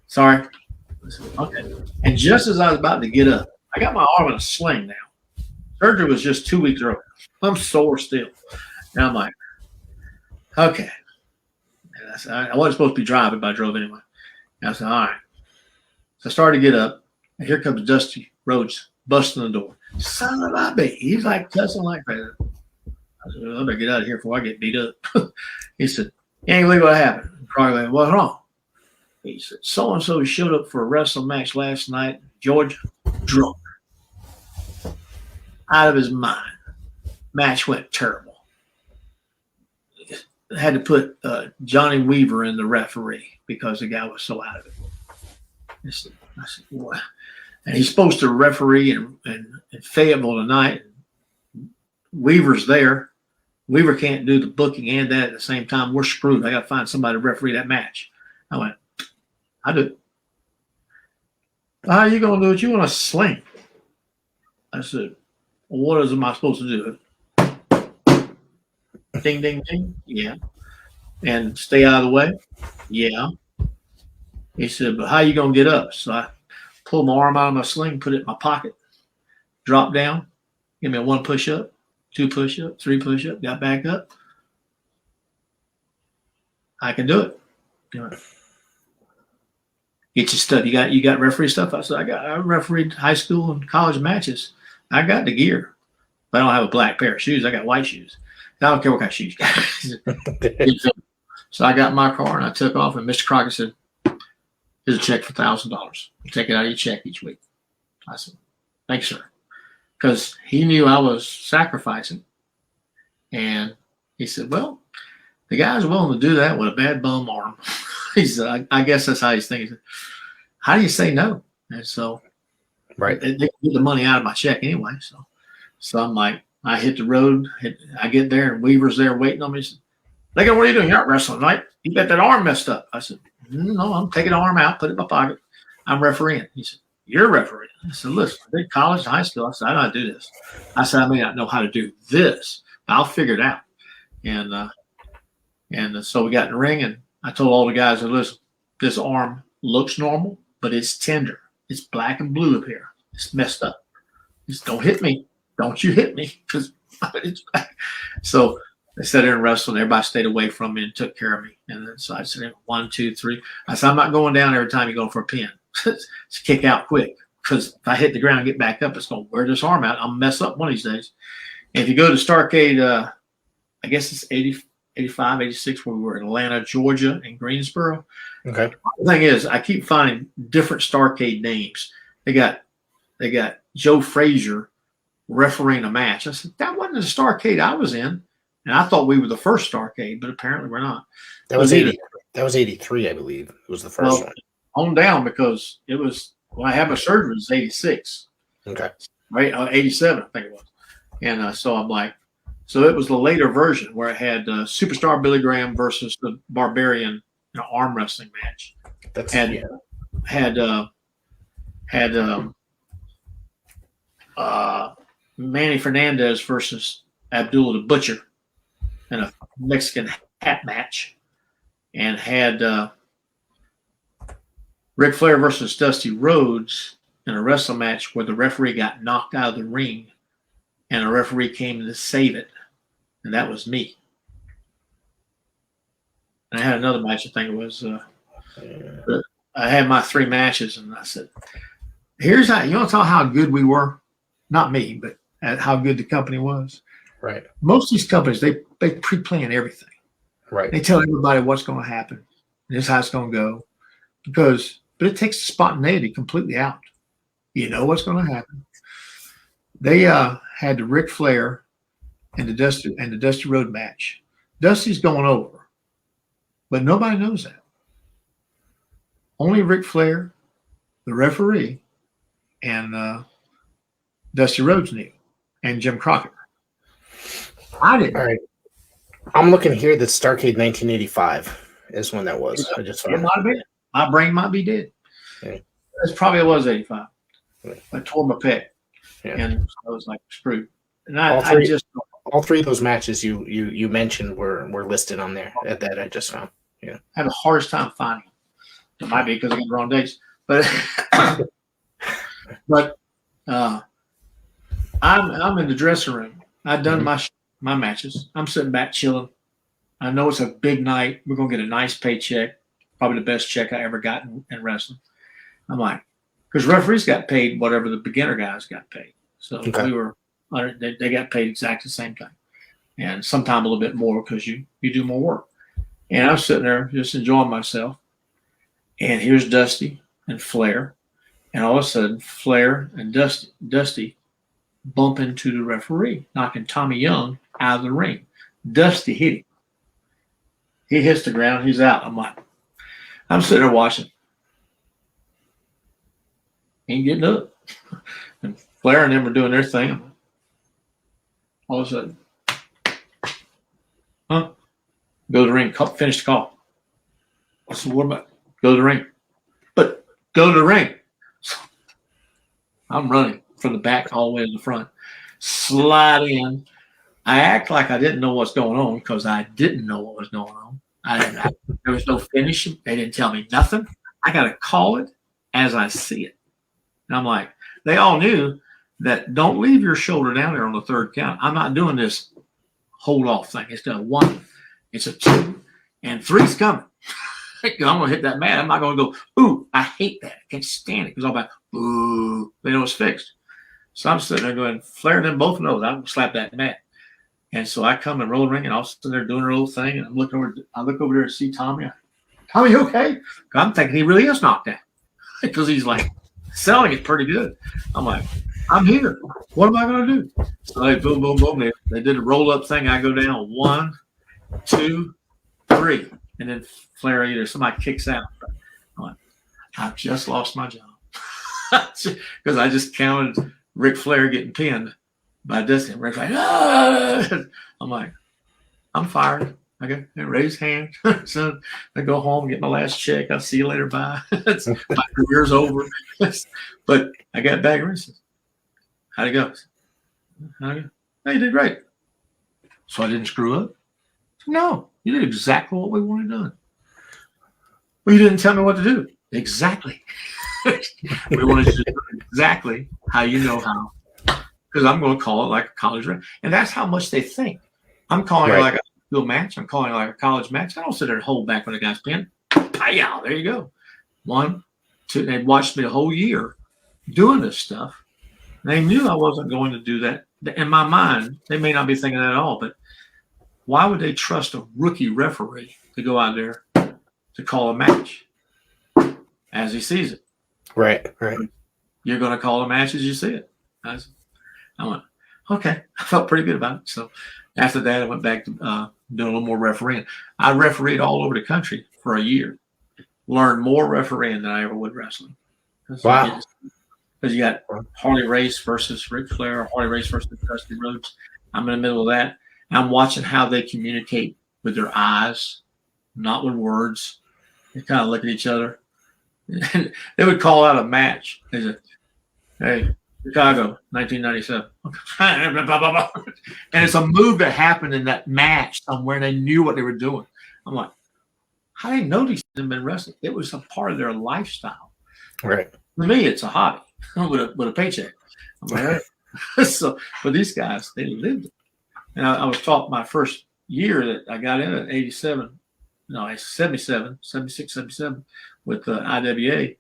Sorry." I said, "Okay." And just as I was about to get up, I got my arm in a sling now. Surgery was just 2 weeks earlier. I'm sore still. And I'm like, okay. And I said, I wasn't supposed to be driving, but I drove anyway. And I said, all right. So I started to get up, and here comes Dusty Rhodes busting the door. "Son of a bitch." He's like cussing like that. I said, "Well, I better get out of here before I get beat up." He said, "Can't believe what happened." Probably went, "What's wrong?" He said, "So-and-so showed up for a wrestling match last night. Georgia, drunk. Out of his mind. Match went terrible. Had to put Johnny Weaver in the referee because the guy was so out of it." I said, "What?" And he's supposed to referee in Fayetteville tonight. Weaver's there. Weaver can't do the booking and that at the same time. We're screwed. I got to find somebody to referee that match. I went, "I do it." "How are you going to do it? You want a sling?" I said, "Well, what am I supposed to do?" Ding, ding, ding. Yeah. "And stay out of the way?" Yeah. He said, "But how you going to get up?" So I pulled my arm out of my sling, put it in my pocket, drop down, give me a 1 push-up, 2 push-up, 3 push-up, got back up. I can do it. You know, get your stuff. You got referee stuff. I said, I refereed high school and college matches. I got the gear, but I don't have a black pair of shoes. I got white shoes. I don't care what kind of shoes you got. So I got in my car and I took off, and Mr. Crockett said, "Here's a check for $1,000. Take it out of your check each week." I said, "Thanks, sir," because he knew I was sacrificing. And he said, "Well, the guy's willing to do that with a bad bum arm." He said, I guess that's how he's thinking. He said, "How do you say no?" And so, Right. they get the money out of my check anyway. So I'm like, I hit the road. I get there, and Weaver's there waiting on me. He said, "Ligon, what are you doing? You're not wrestling, right? You got that arm messed up." I said, "No, I'm taking the arm out, put it in my pocket. I'm refereeing." He said, "You're refereeing?" I said, "Listen, I did college and high school." I said, "I know how to do this." I said, "I may not know how to do this, but I'll figure it out." And so we got in the ring, and I told all the guys, "Listen, this arm looks normal, but it's tender. It's black and blue up here. It's messed up. Just don't hit me. Don't you hit me, because it's black." So they sat there and wrestled, and everybody stayed away from me and took care of me. And then so I said, 1, 2, 3. I said, "I'm not going down every time you go for a pin. It's kick out quick, because if I hit the ground and get back up, it's going to wear this arm out. I'll mess up one of these days." And if you go to Starrcade, I guess it's 80, 85, 86, where we were in Atlanta, Georgia, and Greensboro. Okay. The thing is, I keep finding different Starrcade names. They got Joe Frazier refereeing a match. I said, "That wasn't the Starrcade I was in." And I thought we were the first Starrcade, but apparently we're not. That was 80. That was 83, I believe. It was the first one. On down, because it was when I had my surgery, it was 86. Okay. Right? 87, I think it was. And so I'm like, so it was the later version where it had Superstar Billy Graham versus the Barbarian in an arm wrestling match. Had Manny Fernandez versus Abdullah the Butcher in a Mexican hat match, and had Ric Flair versus Dusty Rhodes in a wrestling match where the referee got knocked out of the ring and a referee came to save it, and that was me. And I had another match, I think it was I had my 3 matches, and I said, "Here's how you want to tell how good we were." Not me, but at how good the company was. Right. Most of these companies, they pre-plan everything. Right. They tell everybody what's going to happen. This is how it's going to go. But it takes the spontaneity completely out. You know what's going to happen. They had the Ric Flair and the Dusty Rhodes match. Dusty's going over, but nobody knows that. Only Ric Flair, the referee, and Dusty Rhodes knew, and Jim Crockett. I didn't. All right. I'm looking here that Starrcade 1985 is when that was. I just found it might have been. My brain might be dead. Yeah. It probably was 85. Yeah. I tore my pec, and I was like screwed. And all 3 of those matches you mentioned were listed on there. That I just found. Yeah, I had the hardest time finding them. It might be because I got the wrong dates, but I'm in the dressing room. I've done my matches. I'm sitting back chilling. I know it's a big night. We're gonna get a nice paycheck, probably the best check I ever got in wrestling. I'm like, because referees got paid whatever the beginner guys got paid. So they got paid exactly the same thing, and sometimes a little bit more because you do more work. And I'm sitting there just enjoying myself. And here's Dusty and Flair, and all of a sudden Flair and Dusty bump into the referee, knocking Tommy Young out of the ring. Dusty hit him. He hits the ground. He's out. I'm sitting there watching. He ain't getting up. And Flair and them are doing their thing. All of a sudden, go to the ring, finish the call. I said, "What about go to the ring?" But go to the ring. I'm running from the back all the way to the front. Slide in. I act like I didn't know what's going on because I didn't know what was going on. There was no finish. They didn't tell me nothing. I got to call it as I see it. And I'm like, they all knew that don't leave your shoulder down there on the third count. I'm not doing this hold off thing. It's a 1, it's a 2, and 3's coming. I'm going to hit that mat. I'm not going to go, ooh, I hate that. I can't stand it. Because I'm like, ooh, they know it's fixed. So I'm sitting there going, flaring them both nose. I'm going to slap that mat. And so I come and roll the ring, and all of a sudden they're doing their little thing. And I look over there and see Tommy. Tommy, you okay? I'm thinking he really is knocked out. Because he's like selling it pretty good. I'm like, I'm here. What am I going to do? So they boom, boom, boom. They did a roll up thing. I go down 1, 2, 3. And then flare either somebody kicks out. I'm like, I've just lost my job. Because I just counted Ric Flair getting pinned by Dustin. Ric Flair, I'm like, I'm fired. I go and raise hand. So I go home, get my last check. I'll see you later. Bye. My career's over. But I got back and said, how'd it go? Hey, you did great. So I didn't screw up? No, you did exactly what we wanted done. Well, you didn't tell me what to do. Exactly. We wanted you to do exactly how you know how. Because I'm going to call it like a college match. And that's how much they think. I'm calling it like a field match. I'm calling it like a college match. I don't sit there and hold back when the guy's pinned. Pow, there you go. 1, 2. They watched me the whole year doing this stuff. They knew I wasn't going to do that. In my mind, they may not be thinking that at all, but why would they trust a rookie referee to go out there to call a match as he sees it? Right. You're going to call a match as you see it. I went, okay. I felt pretty good about it. So after that, I went back to doing a little more refereeing. I refereed all over the country for a year. Learned more refereeing than I ever would wrestling. Wow. Because you got Harley Race versus Ric Flair, Harley Race versus Dusty Rhodes. I'm in the middle of that. I'm watching how they communicate with their eyes, not with words. They kind of look at each other. And they would call out a match. They said, hey, Chicago, 1997. And it's a move that happened in that match somewhere, and they knew what they were doing. I'm like, how do they know these things have been wrestling? It was a part of their lifestyle. Right. For me, it's a hobby with a paycheck. I'm like, hey. So, but these guys, they lived it. And I was taught my first year that I got in at 76, 77 with the IWA.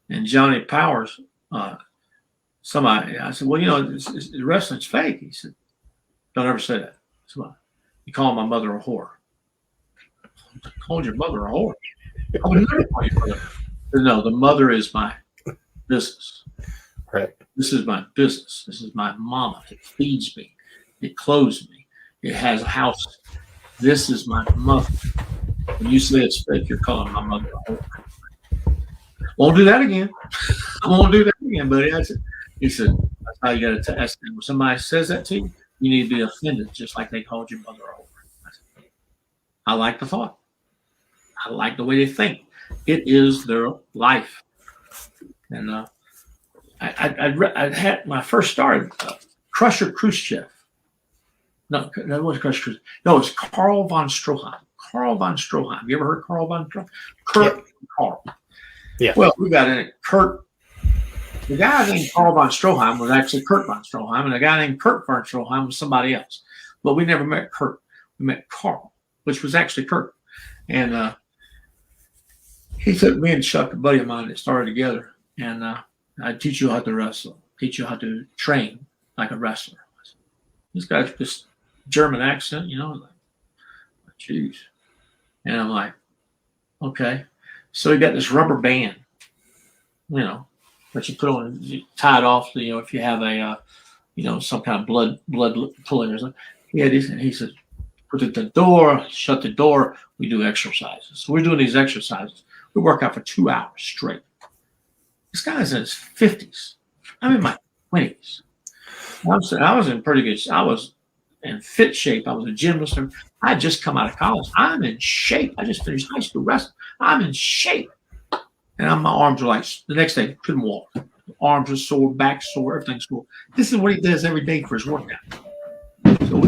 And Johnny Powers, somebody, I said, well, you know, wrestling's fake. He said, don't ever say that. So you call my mother a whore. I called your mother a whore. I would never call your mother. No, the mother is my business. Right. This is my business. This is my mama. It feeds me. It clothes me. It has a house. This is my mother. When you say it's fake, you're calling my mother a whore. Won't do that again. I won't do that again, buddy. He said, that's how you got to test it. When somebody says that to you, you need to be offended, just like they called your mother a whore. I like the thought. I like the way they think. It is their life. And I had my first start, Crusher Khrushchev. No, that wasn't Crusher Khrushchev. No, it's Carl von Stroheim. Carl von Stroheim. You ever heard Carl von Stroheim? Kurt. Yeah. Carl. Yeah. Well, we got in it. Kurt. The guy named Carl von Stroheim was actually Kurt von Stroheim, and the guy named Kurt von Stroheim was somebody else. But we never met Kurt. We met Carl, which was actually Kurt. And he took me and Chuck, a buddy of mine, that started together, and I'd teach you how to wrestle, teach you how to train like a wrestler. This guy's just German accent, you know, like, jeez. And I'm like, okay. So he got this rubber band, you know, that you put on, you tie it off, you know, if you have a, you know, some kind of blood pulling or something. He had these, and he said, put it at the door, shut the door, we do exercises. So we're doing these exercises. We work out for 2 hours straight. This guy's in his 50s. I'm in my 20s. I was in pretty good. I was in fit shape. I was a gymnast. I had just come out of college. I'm in shape. I just finished high school wrestling. I'm in shape. And my arms were like, the next day, couldn't walk. Arms were sore, back sore, everything's sore. This is what he does every day for his workout. So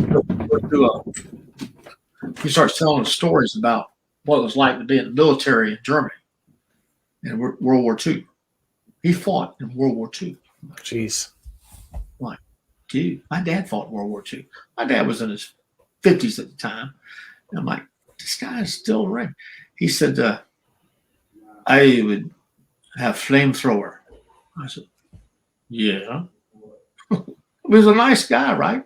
he starts telling us stories about what it was like to be in the military in Germany in World War II. He fought in World War II. Jeez. dude, my dad fought in World War II. My dad was in his 50s at the time. And I'm like, this guy is still in the ring. He said, I would have flamethrower. I said, yeah. He was a nice guy, right?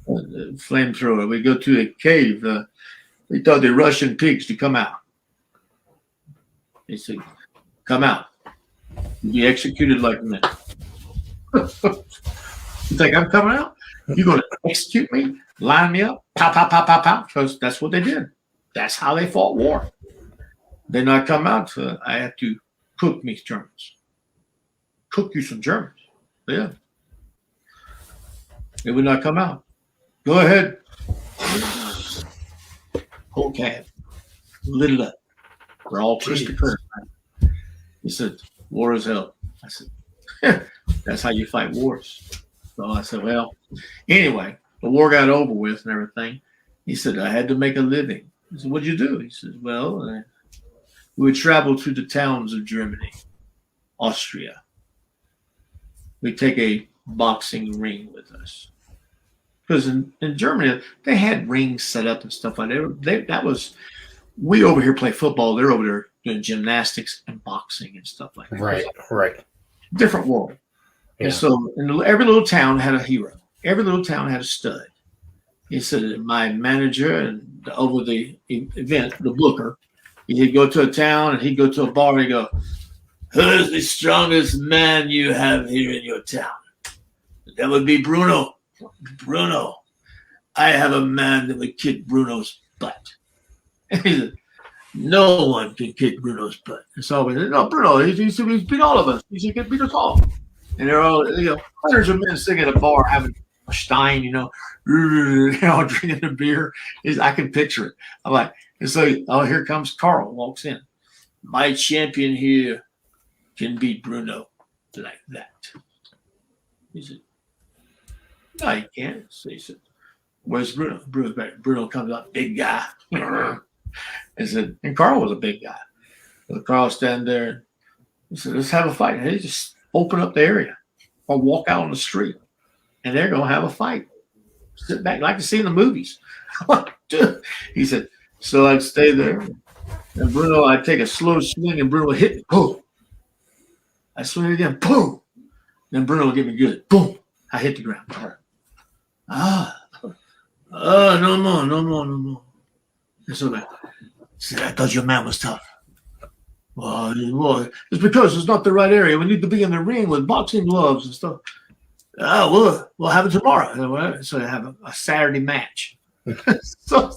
Flamethrower. We go to a cave. We told the Russian pigs to come out. He said, come out. You'll be executed like men. He's like, I'm coming out? You're going to execute me? Line me up? Pow, pow, pow, pow, pow. Because that's what they did. That's how they fought war. Then I come out. I have to cook me Germans. Cook you some Germans. Yeah. They would not come out. Go ahead. Whole cab. Lit it up. We're all twisted curve. He said, war is hell. I said, that's how you fight wars. So I said, well, anyway, the war got over with and everything. He said, I had to make a living. I said, what'd you do? He said, well, we would travel through the towns of Germany, Austria. We'd take a boxing ring with us. Because in Germany, they had rings set up and stuff like that. That was, we over here play football. They're over there doing gymnastics and boxing and stuff like that. Right. Different world. Yeah. And so every little town had a hero. Every little town had a stud. He said, my manager and over the event, the booker, he'd go to a town and he'd go to a bar and he'd go, who's the strongest man you have here in your town? That would be Bruno. Bruno. I have a man that would kick Bruno's butt. And he said, no one can kick Bruno's butt. And so we said, no, Bruno, he's beat all of us. He can beat us all. And they're all, hundreds of men sitting at a bar having a stein, drinking a beer. I can picture it. I'm like, and so, here comes Carl, walks in. My champion here can beat Bruno like that. He said, no, he can't. So he said, where's Bruno? Bruno's back. Bruno comes out, big guy. And Carl was a big guy. So Carl standing there. He said, let's have a fight. And he just open up the area or walk out on the street. And they're going to have a fight. Sit back like you see in the movies. He said, so I'd stay there. And Bruno, I'd take a slow swing and Bruno would hit me. Boom. I swing again. Boom. Then Bruno would get me good. Boom. I hit the ground. No more. And so I said, I thought your man was tough. Well, it's because it's not the right area. We need to be in the ring with boxing gloves and stuff. We'll have it tomorrow. So they have a Saturday match. So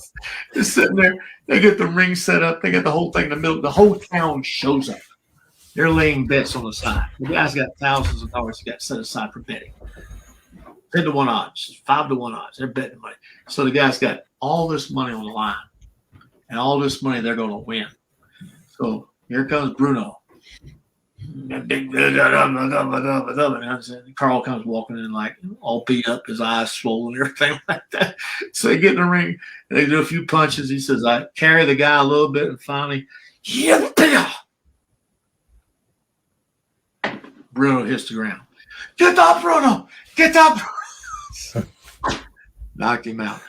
they're sitting there. They get the ring set up. They get the whole thing in the middle. The whole town shows up. They're laying bets on the side. The guys got thousands of dollars got set aside for betting. 10-1 odds, 5-1 odds. They're betting money. So the guys got all this money on the line. And all this money they're going to win. So here comes Bruno. Carl comes walking in like all beat up, his eyes swollen and everything like that. So they get in the ring and they do a few punches. He says, I carry the guy a little bit and finally, Bruno hits the ground. Get up, Bruno! Get up! Knocked him out.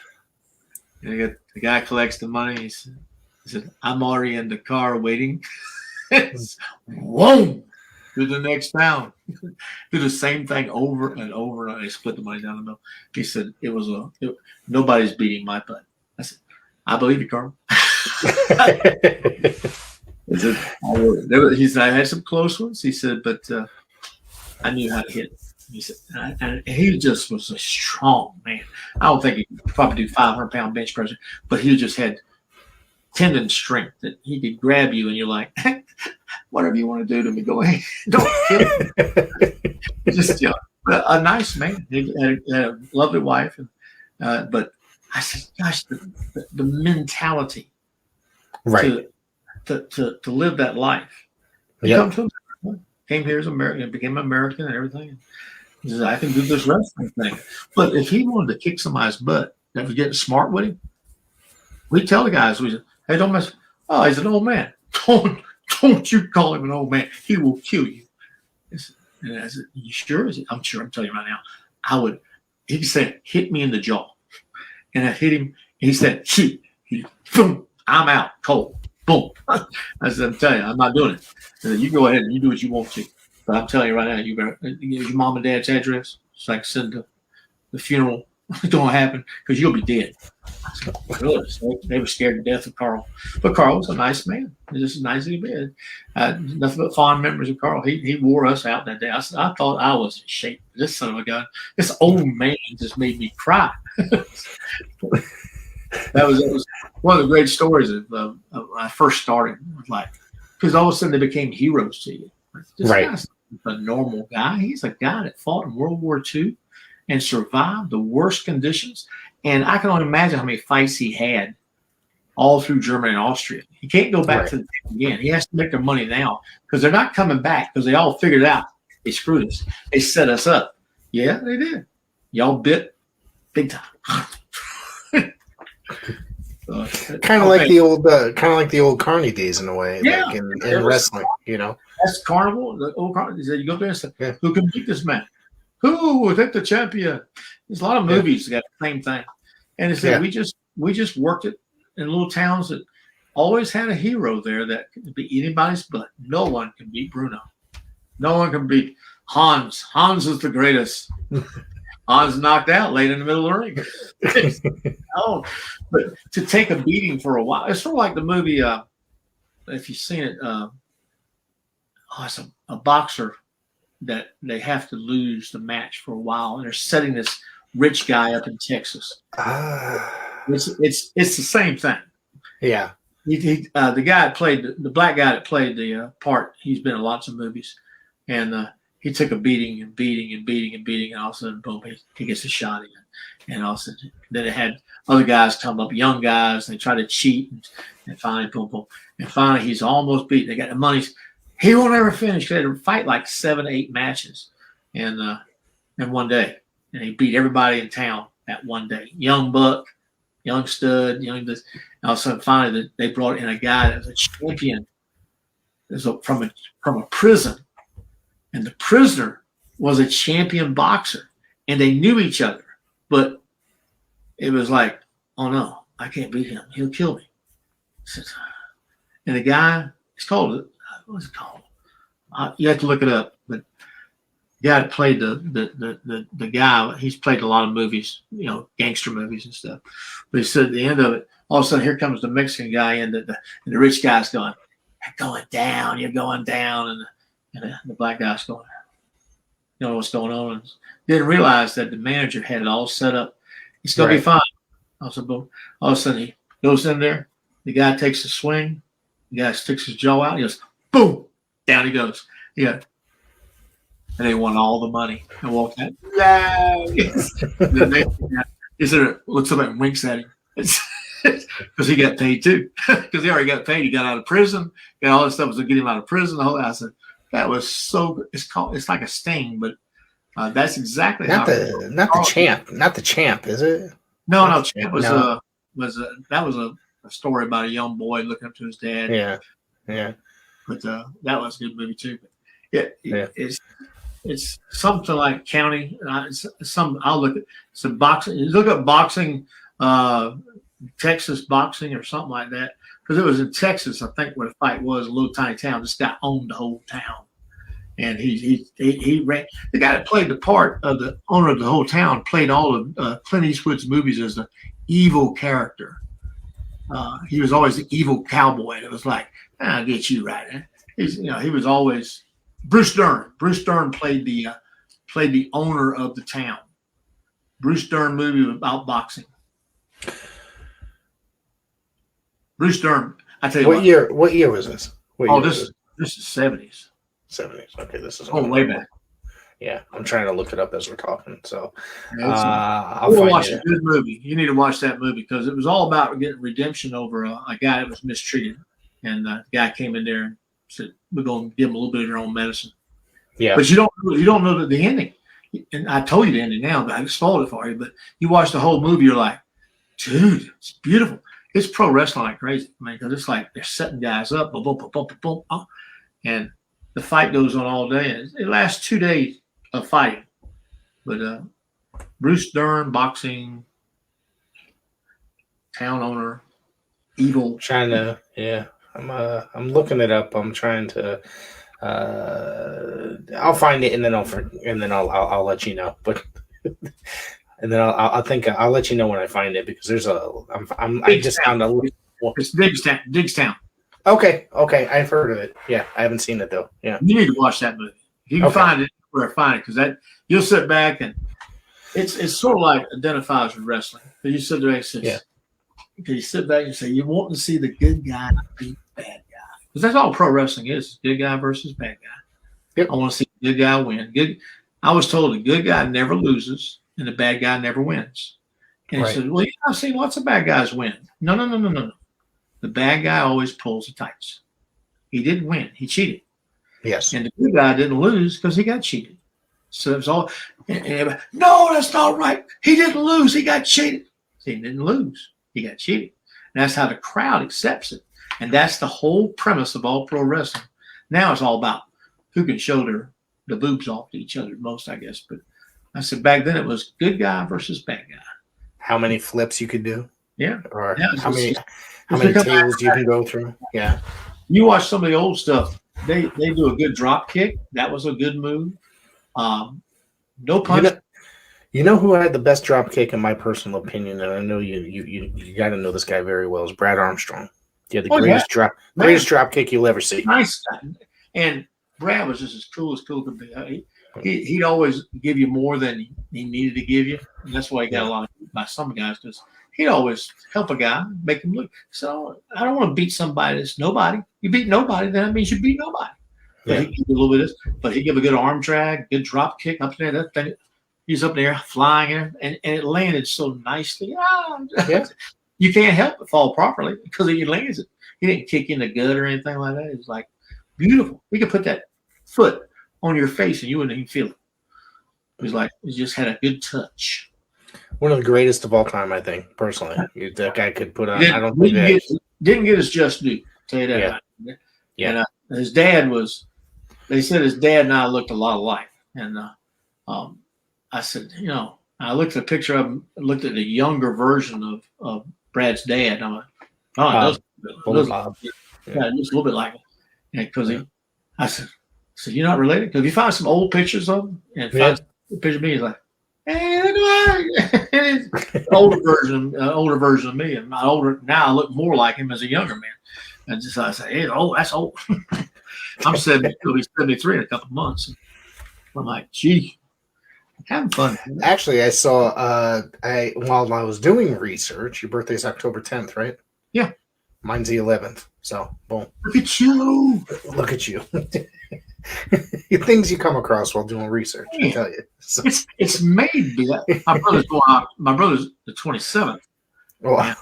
And the guy collects the money. He said, I'm already in the car waiting. Whoa! To the next town. Do the same thing over and over. And they split the money down the middle. He said, nobody's beating my butt. I said, I believe you, Carl. He said, I had some close ones. He said, but I knew how to hit. He said, and he just was a strong man. I don't think he could probably do 500-pound bench press, but he just had tendon strength that he could grab you and you're like, whatever you want to do to me, go ahead. Don't kill me. Just a nice man. He had a lovely wife. But I said, gosh, the mentality to live that life. Yep. Came here as American, became American and everything. He says, I can do this wrestling thing. But if he wanted to kick somebody's butt that was getting smart with him, we tell the guys, we said, hey, don't mess. Oh, he's an old man. Don't you call him an old man. He will kill you. And I said, you sure? I'm sure. I'm telling you right now, I would he said, hit me in the jaw. And I hit him. And he said, shoot. Boom, I'm out cold. Boom. I said, I'm telling you, I'm not doing it. I said, you go ahead and you do what you want to. But I'm telling you right now, you better get your mom and dad's address. It's like send the funeral. It's going to happen because you'll be dead. I said, really? So they were scared to death of Carl. But Carl was a nice man. He was just as nice as he been. Nothing but fond memories of Carl. He wore us out that day. I thought I was in shape. This son of a gun, this old man just made me cry. That was one of the great stories of when I first started. Like, because all of a sudden they became heroes to you. This guy's a normal guy. He's a guy that fought in World War II and survived the worst conditions. And I can only imagine how many fights he had all through Germany and Austria. He can't go back to the team again. He has to make their money now because they're not coming back because they all figured out they screwed us. They set us up. Yeah, they did. Y'all bit big time. Kind of like the old Carney days in a way, yeah, like in wrestling, you know. That's Carnival. The old Carnival. You go there and say, "Who can beat this man? Who will take the champion?" There's a lot of movies that got the same thing, and it said we just worked it in little towns that always had a hero there that could beat anybody's butt. No one can beat Bruno. No one can beat Hans. Hans is the greatest. Hans knocked out late in the middle of the ring. Oh, but to take a beating for a while, it's sort of like the movie. If you've seen it, it's a boxer that they have to lose the match for a while, and they're setting this rich guy up in Texas. It's the same thing. Yeah. The guy that played the black guy that played the part. He's been in lots of movies, and he took a beating, and all of a sudden, boom, he gets a shot in. And all of a sudden, then it had other guys come up, young guys, and they try to cheat, and finally, boom, boom. And finally, he's almost beat. They got the money. He won't ever finish. They had to fight like 7, 8 matches in one day. And he beat everybody in town that one day. Young buck, young stud, young this. And all of a sudden, finally, they brought in a guy that was a champion from a prison. And the prisoner was a champion boxer, and they knew each other. But it was like, oh no, I can't beat him. He'll kill me. And the guy, it's called, what's it called? You have to look it up. But the guy that played the guy, he's played a lot of movies, you know, gangster movies and stuff. But he said at the end of it, all of a sudden here comes the Mexican guy in, and the rich guy's going, you're going down, and the black guy's going, you know what's going on. And didn't realize that the manager had it all set up. It's going to be fine. All of a sudden, he goes in there. The guy takes a swing. The guy sticks his jaw out. He goes, boom, down he goes. Yeah. And they won all the money and walked out. He looks up and winks at him. Because he got paid too. Because he already got paid. He got out of prison. Got all this stuff was to get him out of prison. I said, that was so good. It's like a sting, but that's exactly not the champ, is it? No, Champ was that was a story about a young boy looking up to his dad. Yeah. But that was a good movie too. But it's something like County. I'll look at some boxing. You look up boxing, Texas boxing or something like that, because it was in Texas, I think, where the fight was, a little tiny town. This guy owned the whole town. And he ran. The guy that played the part of the owner of the whole town played all of Clint Eastwood's movies as the evil character. He was always the evil cowboy. It was like, I'll get you right. He was always Bruce Dern. Bruce Dern played the owner of the town. Bruce Dern movie about boxing. Bruce Dern. I tell you what year. What year was this? This is 70s. 70s. Okay, this is way back. Yeah, I'm trying to look it up as we're talking. So I'll watch a good movie. You need to watch that movie because it was all about getting redemption over a guy that was mistreated, and the guy came in there and said, "We're going to give him a little bit of your own medicine." Yeah, but you don't know the ending. And I told you the ending now, but I spoiled it for you. But you watch the whole movie, you're like, dude, it's beautiful. It's pro wrestling like crazy, man. Because it's like they're setting guys up, boom, boom, boom, boom, boom, boom, and the fight goes on all day. And it lasts 2 days of fighting, but Bruce Dern, boxing, town owner, evil. Trying to, yeah. I'm looking it up. I'm trying to. I'll find it and then I'll let you know. But and then I'll let you know when I find it because there's I just found a. It's Digstown. Okay. I've heard of it. Yeah, I haven't seen it though. Yeah, you need to watch that movie. If you can find it, find it because that you'll sit back and it's sort of like identifies with wrestling. Because you sit there and say, you sit back and say you want to see the good guy beat the bad guy because that's all pro wrestling is: good guy versus bad guy. Yep. I want to see the good guy win. I was told the good guy never loses and the bad guy never wins. And he said, "Well, I've seen lots of bad guys win." No. The bad guy always pulls the tights. He didn't win. He cheated. Yes. And the good guy didn't lose because he got cheated. So it was all, no, that's not right. He didn't lose. He got cheated. He didn't lose. He got cheated. And that's how the crowd accepts it. And that's the whole premise of all pro wrestling. Now it's all about who can show the boobs off to each other most, I guess. But I said back then it was good guy versus bad guy. How many flips you could do? Yeah. Or how many tables you can go through? Yeah. You watch some of the old stuff. They do a good drop kick. That was a good move. No punch. You know who had the best drop kick in my personal opinion, and I know you got to know this guy very well, is Brad Armstrong. He had the greatest drop kick you'll ever see. Nice. And Brad was just as cool could be. He'd always give you more than he needed to give you. And that's why he got a lot by some guys because he'd always help a guy, make him look. So I don't want to beat somebody that's nobody. You beat nobody, then that means you beat nobody. But he give a little bit of this, but he give a good arm drag, good drop kick up there. That thing, he's up there flying and it landed so nicely. You can't help but fall properly because he lands it. He didn't kick in the gut or anything like that. It was like beautiful. He could put that foot on your face and you wouldn't even feel it. It was like he just had a good touch. One of the greatest of all time, I think, personally. That guy could put on. Didn't get his just due. Tell you that. Yeah. And his dad was. They said his dad and I looked a lot alike. And I said, I looked at a picture of him, looked at the younger version of Brad's dad. And I'm like, it looks just a little bit like it. Because I said, you're not related? Because if you find some old pictures of him and find a picture of me, he's like, hey, look at older version of me. And now I look more like him as a younger man. And I say, hey, that's old. I'm 70. He'll be 73 in a couple of months. I'm like, gee, having fun. Actually, I saw while I was doing research, your birthday's October 10th, right? Yeah. Mine's the 11th. So, boom. Look at you. Look at you. Things you come across while doing research, I tell you. So. It's made my brother's going out. My brother's the 27th. Wow.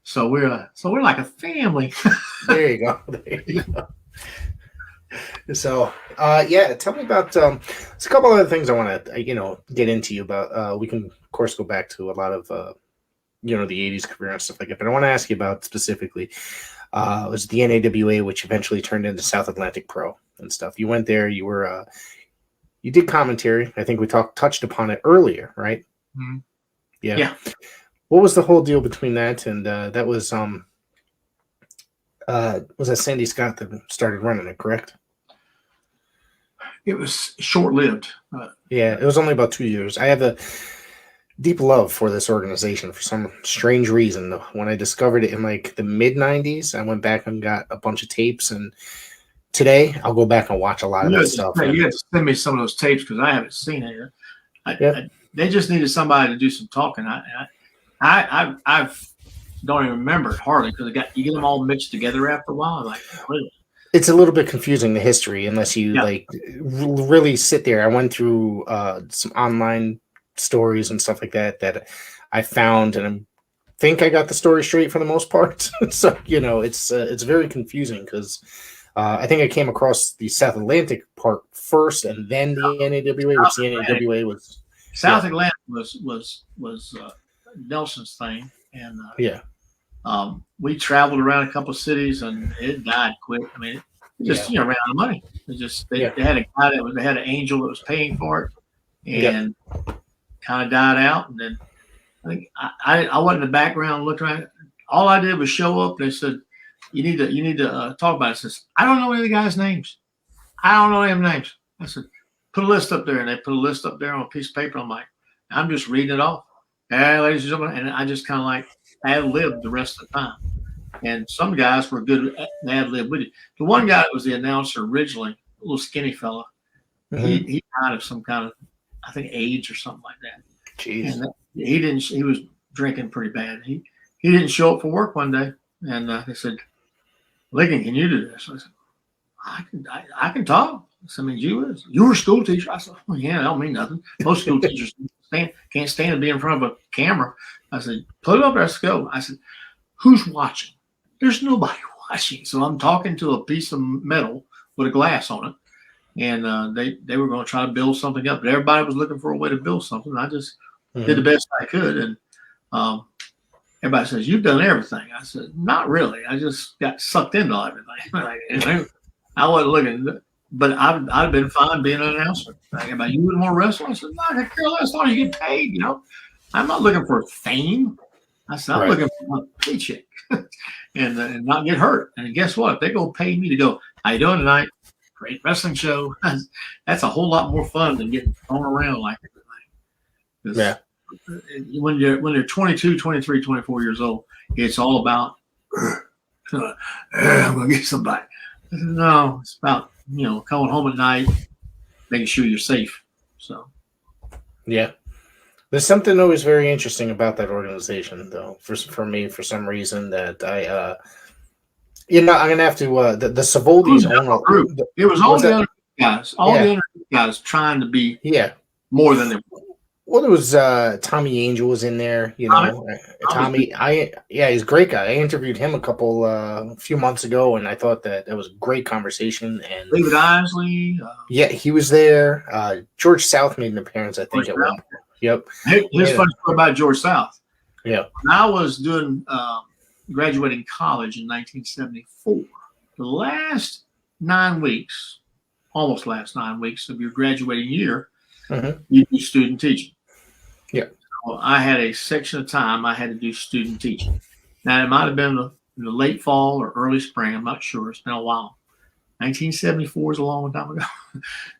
So we're like a family. There you go. So, tell me about there's a couple other things I want to get into you about. We can of course go back to a lot of the 80s career and stuff like that, but I want to ask you about specifically was the NAWA, which eventually turned into South Atlantic Pro and stuff. You went there. You were you did commentary. I think we touched upon it earlier, right? Mm-hmm. Yeah. What was the whole deal between that and that was that Sandy Scott that started running it, correct? It was short-lived. It was only about 2 years. I have a deep love for this organization for some strange reason. When I discovered it in like the mid-90s, I went back and got a bunch of tapes, and today I'll go back and watch a lot of that stuff. You have to send me some of those tapes because I haven't seen it. They just needed somebody to do some talking. I don't even remember it hardly because you get them all mixed together after a while. I'm like, really? It's a little bit confusing, the history, unless you really sit there. I went through some online stories and stuff like that I found, and I think I got the story straight for the most part. So it's very confusing because I think I came across the South Atlantic part first, and then the NAWA, which the NAWA was South Atlantic was Nelson's thing, and we traveled around a couple of cities, and it died quick. I mean, it just ran out of money. It just they had a guy they had an angel that was paying for it, and kind of died out. And then I think I went in the background looking around. All I did was show up. They said, you need to talk about it. I says, I don't know any of the guys' names. I don't know any names. I said, put a list up there. And they put a list up there on a piece of paper. I'm like, I'm just reading it off. Hey, ladies and gentlemen. And I just kind of like ad-libbed the rest of the time. And some guys were good at ad-lib with it. The one guy that was the announcer originally, a little skinny fella, he died of some kind of, I think, AIDS or something like that. Jeez. And he was drinking pretty bad. He didn't show up for work one day. And they said, Ligon, can you do this? I said, I can talk. I said, I mean, you were a school teacher. I said, well, yeah, that don't mean nothing. Most school teachers can't stand to be in front of a camera. I said, put it up, let's go. I said, who's watching? There's nobody watching. So I'm talking to a piece of metal with a glass on it. And they were going to try to build something up. But everybody was looking for a way to build something. I just did the best I could. And everybody says, you've done everything. I said, not really. I just got sucked into everything. I wasn't looking. But I'd been fine being an announcer. About you wouldn't want to wrestle? I said, no, I could care less. As long as you get paid, you know. I'm not looking for fame. I said, I'm looking for a paycheck and not get hurt. And guess what? If they're going to pay me to go, how you doing tonight? Great wrestling show. That's a whole lot more fun than getting thrown around like everything. Yeah. When you're 22, 23, 24 years old, it's all about, I'm going to get somebody. I said, no, it's about, coming home at night, making sure you're safe. So. Yeah. There's something always very interesting about that organization, though, for me, for some reason, that I'm going to have to, the Savoldis group. It was all the other guys. All the other guys trying to be more than they were. Well, there was Tommy Angel was in there, Tommy. He's a great guy. I interviewed him a few months ago, and I thought that was a great conversation. And David Isley. He was there. George South made an appearance, I think, at one point. Yep. Here's a funny story about George South. Yeah. When I was doing graduating college in 1974, the last 9 weeks, almost last 9 weeks of your graduating year, you do student teaching. Yeah. So I had a section of time I had to do student teaching. Now, it might have been in the late fall or early spring. I'm not sure. It's been a while. 1974 is a long time ago.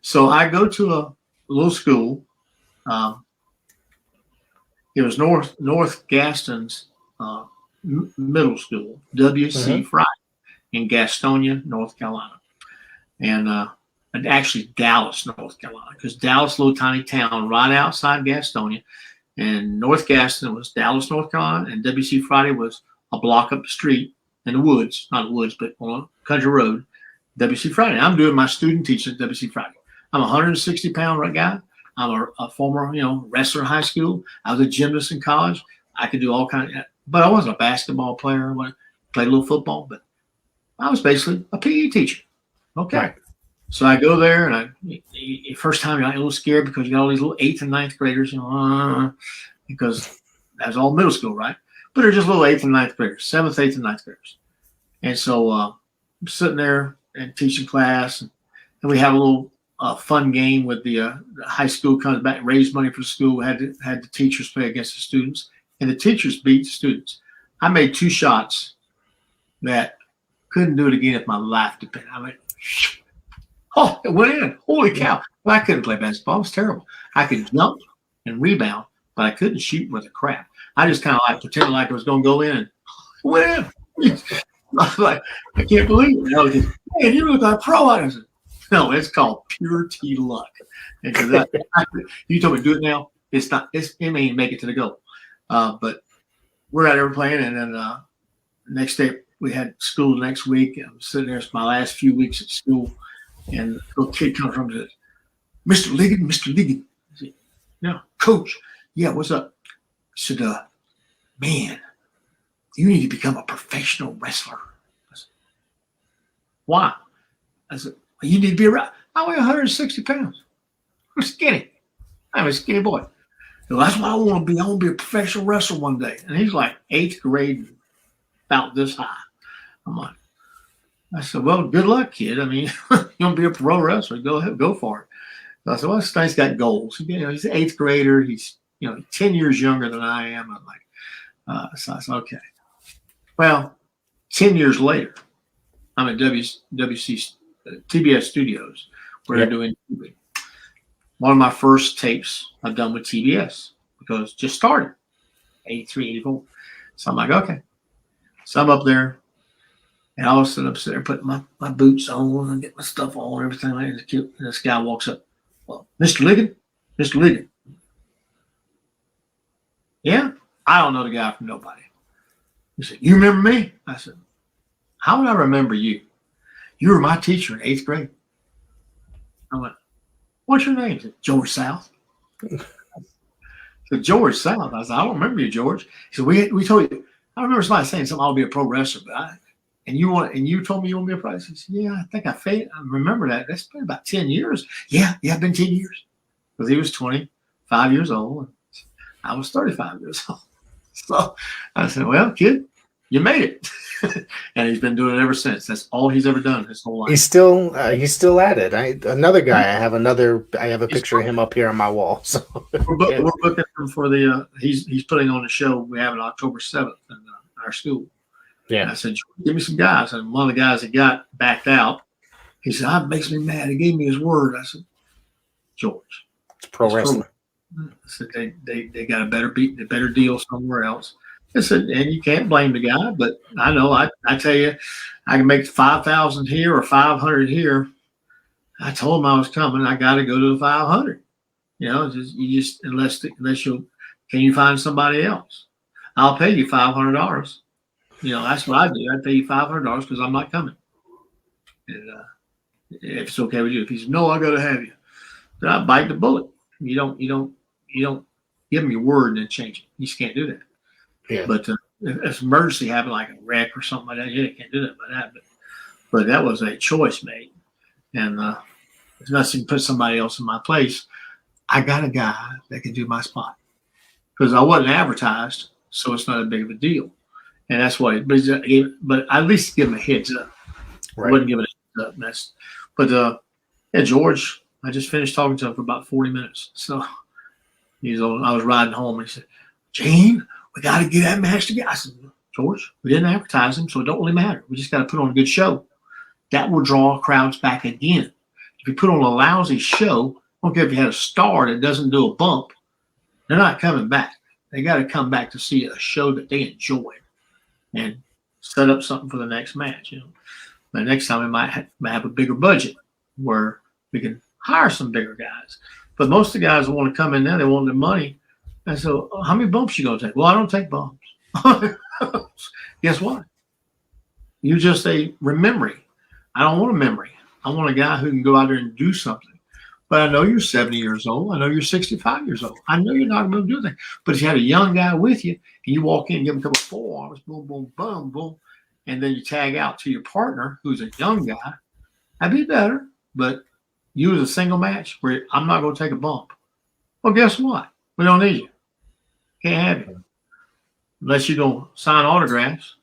So I go to a little school. It was North Gaston's middle school, W.C. Friday, in Gastonia, North Carolina. And actually Dallas, North Carolina, because Dallas, little tiny town right outside Gastonia, and North Gaston was Dallas, North Carolina, and W.C. Friday was a block up the street in the woods, not the woods, but on a country road, W.C. Friday. I'm doing my student teaching at W.C. Friday. I'm a 160-pound guy. I'm a former, wrestler in high school. I was a gymnast in college. I could do all kinds of, but I wasn't a basketball player. I played a little football, but I was basically a PE teacher. Okay. Right. So I go there, and first time you're a little scared because you got all these little 8th and 9th graders, because that's all middle school, right? But they're just little 8th and 9th graders, 7th, 8th, and 9th graders. And so I'm sitting there and teaching class, and we have a little fun game with the high school comes back, raise money for the school, had the teachers play against the students, and the teachers beat the students. I made 2 shots that couldn't do it again if my life depended. I went, oh, it went in. Holy cow. Well, I couldn't play basketball. It was terrible. I could jump and rebound, but I couldn't shoot with a crap. I just kind of pretended like it was going to go in, and it went in. I was like, I can't believe it. Man, you look like a pro. I said, no, it's called pure T luck. And you told me to do it now. It may even make it to the goal. But we're out there playing, and then next day we had school the next week. I'm sitting there. It's my last few weeks at school. And a little kid comes from and says, Mr. Ligon. I said, yeah, Coach. Yeah, what's up? I said, man, you need to become a professional wrestler. I said, why? I said, well, you need to be around. I weigh 160 pounds. I'm skinny. I'm a skinny boy. So that's what I want to be. I want to be a professional wrestler one day. And he's like 8th grade, about this high. I'm like, I said, well, good luck, kid. I mean, you want to be a pro wrestler, go ahead, go for it. So I said, well, this guy's got goals. He's an 8th grader. He's 10 years younger than I am. I'm like, so I said, okay. Well, 10 years later, I'm at TBS Studios where they're doing TV. One of my first tapes I've done with TBS because it just started, 83, 84. So I'm like, okay. So I'm up there, and all of a sudden I'm sitting there putting my boots on and get my stuff on and everything like that. And this guy walks up. Well, Mr. Ligon? Mr. Ligon. Yeah? I don't know the guy from nobody. He said, you remember me? I said, how would I remember you? You were my teacher in 8th grade. I went, what's your name? He said, George South. So George South. I said, I don't remember you, George. He said, we told you. I remember somebody saying something, I'll be a pro wrestler, but and you told me you want to be a pro wrestler. I said, yeah, I think I remember that. That's been about 10 years. Yeah, it's been 10 years. Because he was 25 years old and I was 35 years old. So I said, well, kid, you made it. And he's been doing it ever since. That's all he's ever done his whole life. He's still at it. Another guy. I have a picture of him up here on my wall. So we're booking him for the. He's putting on a show we have on October 7th in our school. Yeah. And I said, give me some guys. And one of the guys that got backed out, he said, that makes me mad. He gave me his word. I said, George, it's pro wrestling. I said they got a better deal somewhere else. I said, and you can't blame the guy, but I know I tell you, I can make 5,000 here or 500 here. I told him I was coming. I got to go to the 500. Unless can you find somebody else? I'll pay you $500. That's what I do. I pay you $500 because I'm not coming. And if it's okay with you, if he says no, I got to have you, then I bite the bullet. You don't give him your word and then change it. You just can't do that. Yeah. But if an emergency happened, like a wreck or something like that, you can't do that by that. But that was a choice made. And if nothing put somebody else in my place, I got a guy that can do my spot. Because I wasn't advertised, so it's not a big of a deal. And that's why, but I at least give him a heads up. Right. I wouldn't give it a heads up. George, I just finished talking to him for about 40 minutes. So I was riding home and he said, Gene, we got to get that match together. I said, George, we didn't advertise him, so it don't really matter. We just got to put on a good show. That will draw crowds back again. If you put on a lousy show, I don't care if you had a star that doesn't do a bump, they're not coming back. They got to come back to see a show that they enjoy and set up something for the next match. But next time we might have a bigger budget where we can hire some bigger guys. But most of the guys that want to come in there, they want their money. And so, how many bumps you going to take? Well, I don't take bumps. Guess what? You just say memory. I don't want a memory. I want a guy who can go out there and do something. But I know you're 70 years old. I know you're 65 years old. I know you're not going to do anything. But if you had a young guy with you, and you walk in and give him a couple of forearms, boom, boom, boom, boom, and then you tag out to your partner, who's a young guy, that'd be better. But you as a single match where I'm not going to take a bump. Well, guess what? We don't need you. Can't have you. Unless you're going to sign autographs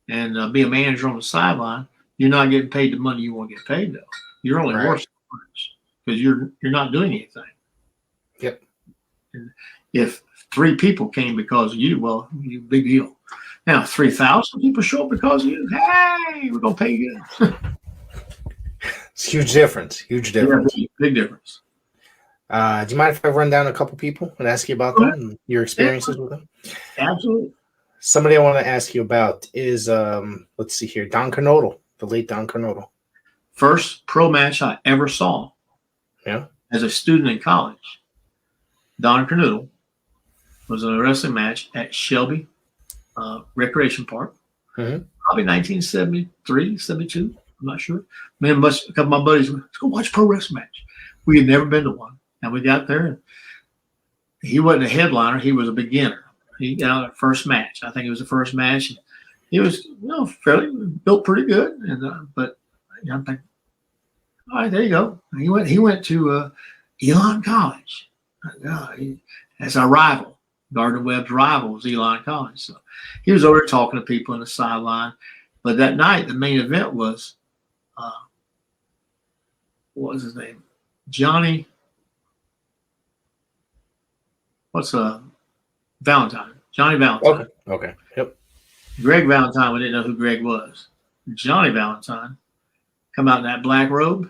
and be a manager on the sideline, you're not getting paid the money you want to get paid, though. You're only worth because you're not doing anything. Yep. And if 3 people came because of you, well, you big deal. Now, 3,000 people show up because of you. Hey, we're going to pay you. It's a huge difference. Huge difference. Yeah, big difference. Do you mind if I run down a couple people and ask you about them and your experiences with them? Absolutely. Somebody I want to ask you about is, let's see here, Don Kernodle, the late Don Kernodle. First pro match I ever saw as a student in college. Don Kernodle was in a wrestling match at Shelby Recreation Park, probably 1973, 72. I'm not sure. Me and a couple of my buddies went, let's go watch a pro wrestling match. We had never been to one. And we got there, and he wasn't a headliner. He was a beginner. He got our first match. I think it was the first match. He was, fairly built pretty good. And but I'm thinking, all right, there you go. And he went to Elon College. As our rival. Gardner Webb's rival was Elon College. So he was over there talking to people on the sideline. But that night, the main event was, what was his name? Johnny. what's Valentine, Johnny Valentine. Okay. Yep. Greg Valentine, we didn't know who Greg was. Johnny Valentine come out in that black robe,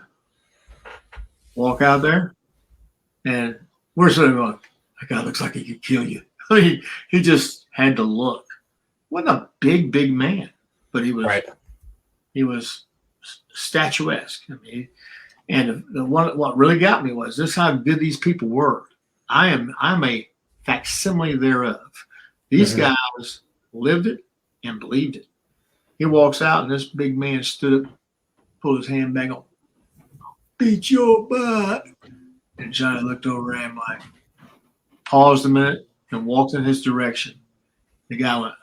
walk out there, and we're sitting going, that guy looks like he could kill you. I mean, he just had the look. Wasn't a big man, but he was Right. he was statuesque. I mean, and the one what really got me was this: how good these people were. I'm a facsimile thereof. These guys lived it and believed it. He walks out, and this big man stood up, pulled his hand back on, beat your butt. And Johnny looked over at him like, paused a minute, and walked in his direction. The guy went,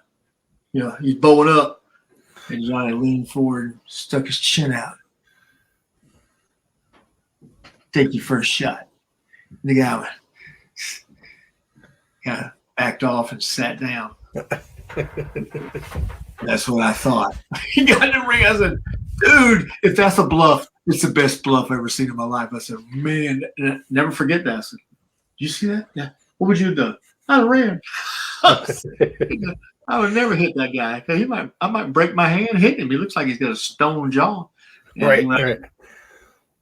he's bowing up. And Johnny leaned forward and stuck his chin out. Take your first shot. The guy went, kind of backed off and sat down. That's what I thought. He got in the ring. I said, dude, if that's a bluff, it's the best bluff I've ever seen in my life. I said, man, and I never forget that. I said, did you see that? Yeah. What would you have done? I'd have ran. I would never hit that guy because I might break my hand hitting him. He looks like he's got a stone jaw. And Right.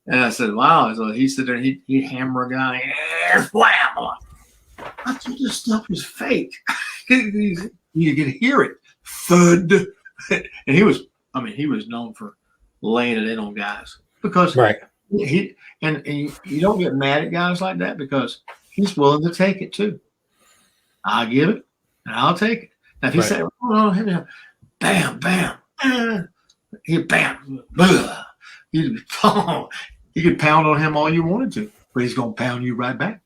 And I said, wow. So he stood there and he'd hammer a guy. Wham! I thought this stuff was fake. You could hear it. Thud. And he was known for laying it in on guys because you don't get mad at guys like that because he's willing to take it too. I'll give it and I'll take it. Now, if he said, oh, hit me, bam, he bam, blah. You could pound on him all you wanted to, but he's going to pound you right back.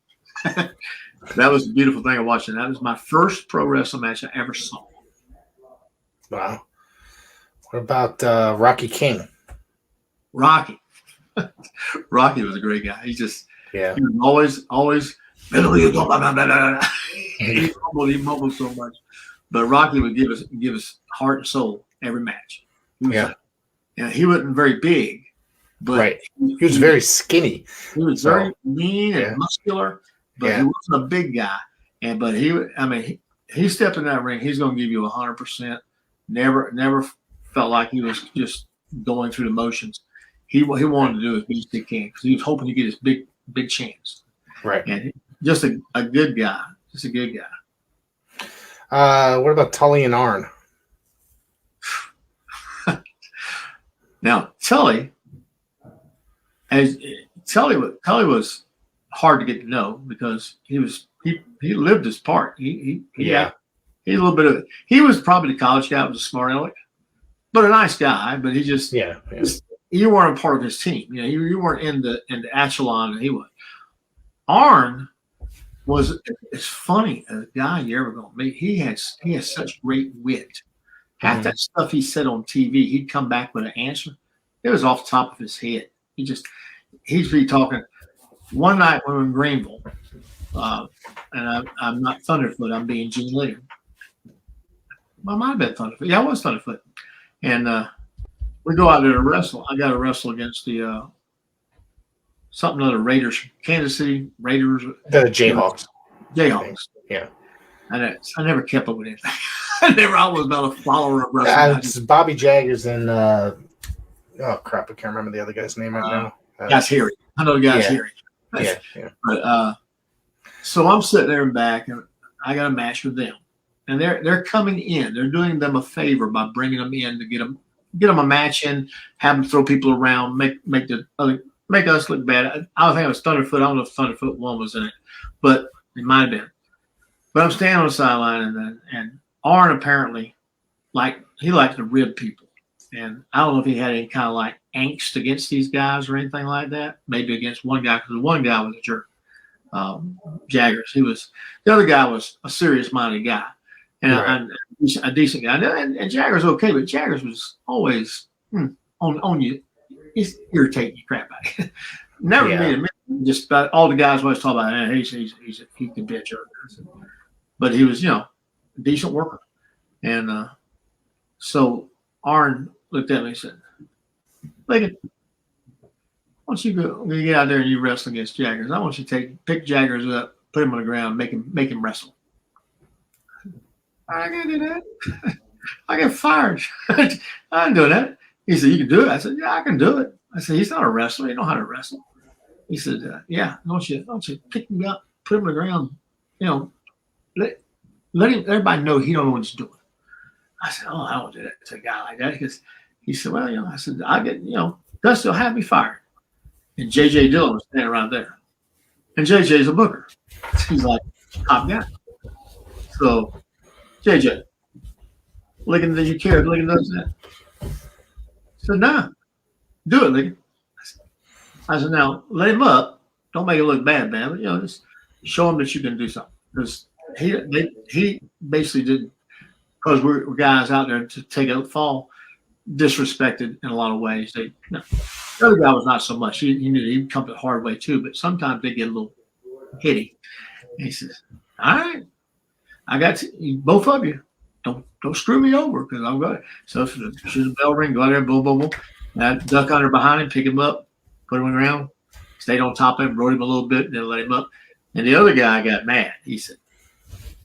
That was the beautiful thing of watching. That was my first pro wrestling match I ever saw. Wow. What about Rocky King? Rocky. Rocky was a great guy. He was always, he mumbled so much. But Rocky would give us heart and soul every match. He wasn't very big, but he was very skinny. He was very lean and muscular, but he wasn't a big guy. But he stepped in that ring. He's going to give you 100%. Never felt like he was just going through the motions. He wanted to do as best he can because he was hoping to get his big chance. Right, and just a good guy. Just a good guy. What about Tully and Arn? Now, Tully was hard to get to know because he lived his part. He a little bit of it. He was probably the college guy, was a smart aleck, but a nice guy. But he just you weren't a part of his team. You weren't in the echelon that he was. Arn was as funny a guy you ever gonna meet. He has such great wit. Half that stuff he said on TV, he'd come back with an answer. It was off the top of his head. He'd be talking. One night we were in Greenville, and I'm not Thunderfoot. I'm being Gene Ligon. I might have been Thunderfoot. Yeah, I was Thunderfoot. And we go out there to wrestle. I got to wrestle against the something other Raiders, Kansas City Raiders. The Jayhawks. Jayhawks. Yeah. I never kept up with anything. I was not a follower of wrestling. It's Bobby Jaggers and oh crap, I can't remember the other guy's name right now. Guy's Harry. I know the guy's Harry. Yeah. But so I'm sitting there in back, and I got a match with them, and they're coming in. They're doing them a favor by bringing them in to get them a match in, have them throw people around, make us look bad. I think it was Thunderfoot. I don't know if Thunderfoot 1 was in it, but it might have been. But I'm standing on the sideline, and Arn apparently liked to rib people. And I don't know if he had any kind of like angst against these guys or anything like that. Maybe against one guy, because one guy was a jerk. Jaggers. The other guy was a serious-minded guy and a decent guy. And Jaggers okay, but Jaggers was always on you. He's irritating the crap out of you. Never made him. Just about all the guys always talk about, he can be a jerk. But he was, a decent worker. And so Arn looked at me and said, Ligon, why don't you go get out there and you wrestle against Jaggers? I want you to pick Jaggers up put him on the ground, make him wrestle. I can't do that. I get fired. I ain't doing that. He said, you can do it. I said, yeah, I can do it. I said, he's not a wrestler. He know how to wrestle. He said, yeah, don't you pick him up, put him on the ground, let him, everybody know he don't know what he's doing. I said, oh, I don't do that to a guy like that. Because he said, well, I said, I get, Dusty will have me fired. And J.J. Dillon was standing right there. And J.J.'s a booker. He's like, top guy. So, J.J., Ligon, did you care? Ligon does that. I said, nah, do it, Ligon. I said, now, let him up. Don't make it look bad, man. But, just show him that you can do something. Because he basically did, because we're guys out there to take a fall, disrespected in a lot of ways. The other guy was not so much. He knew he'd come the hard way too, but sometimes they get a little hitty. And he says, all right, I got both of you. Don't screw me over because I'm going to. So if the bell ring, go out there, boom, boom, boom. And duck under behind him, pick him up, put him on the ground, stayed on top of him, rode him a little bit, then let him up. And the other guy got mad. He said,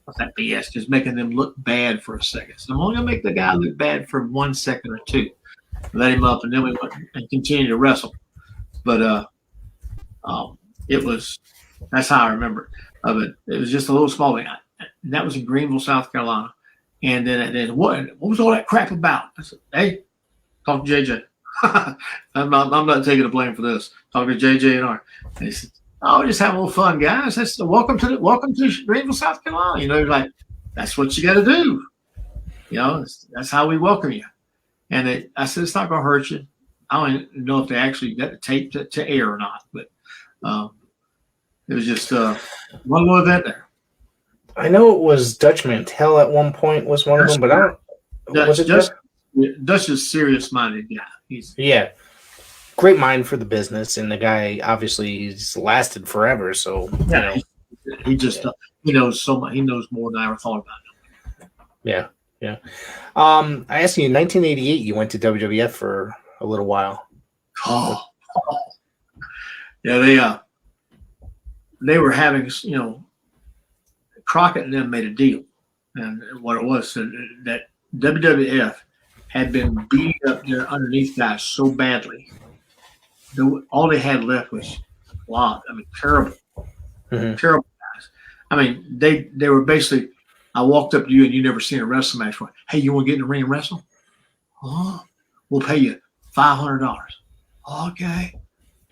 what's that BS? Just making them look bad for a second. So I'm only going to make the guy look bad for 1 second or two. Let him up, and then we went and continued to wrestle. But that's how I remember of it. It was just a little small thing. And that was in Greenville, South Carolina. And then what was all that crap about? I said, hey, talk to JJ. I'm not taking the blame for this. Talk to JJ and R. And he said, oh, just having a little fun, guys. That's welcome to Greenville, South Carolina. You're like, that's what you got to do. That's how we welcome you. And I said, it's not going to hurt you. I don't even know if they actually got the tape to air or not, but it was just one little event there. I know it was Dutch Mantel at one point was one of them, but I don't. Was it Dutch is a serious-minded guy. Great mind for the business, and the guy obviously he's lasted forever. So he just he knows so much. He knows more than I ever thought about him. Yeah. I asked you in 1988. You went to WWF for a little while. Oh. Yeah, they were having Crockett and them made a deal, and what it was that WWF had been beating up their underneath guys so badly. All they had left was terrible, terrible guys. I mean, they were basically. I walked up to you and you never seen a wrestling match. Hey, you want to get in the ring and wrestle? Oh, we'll pay you $500. Okay.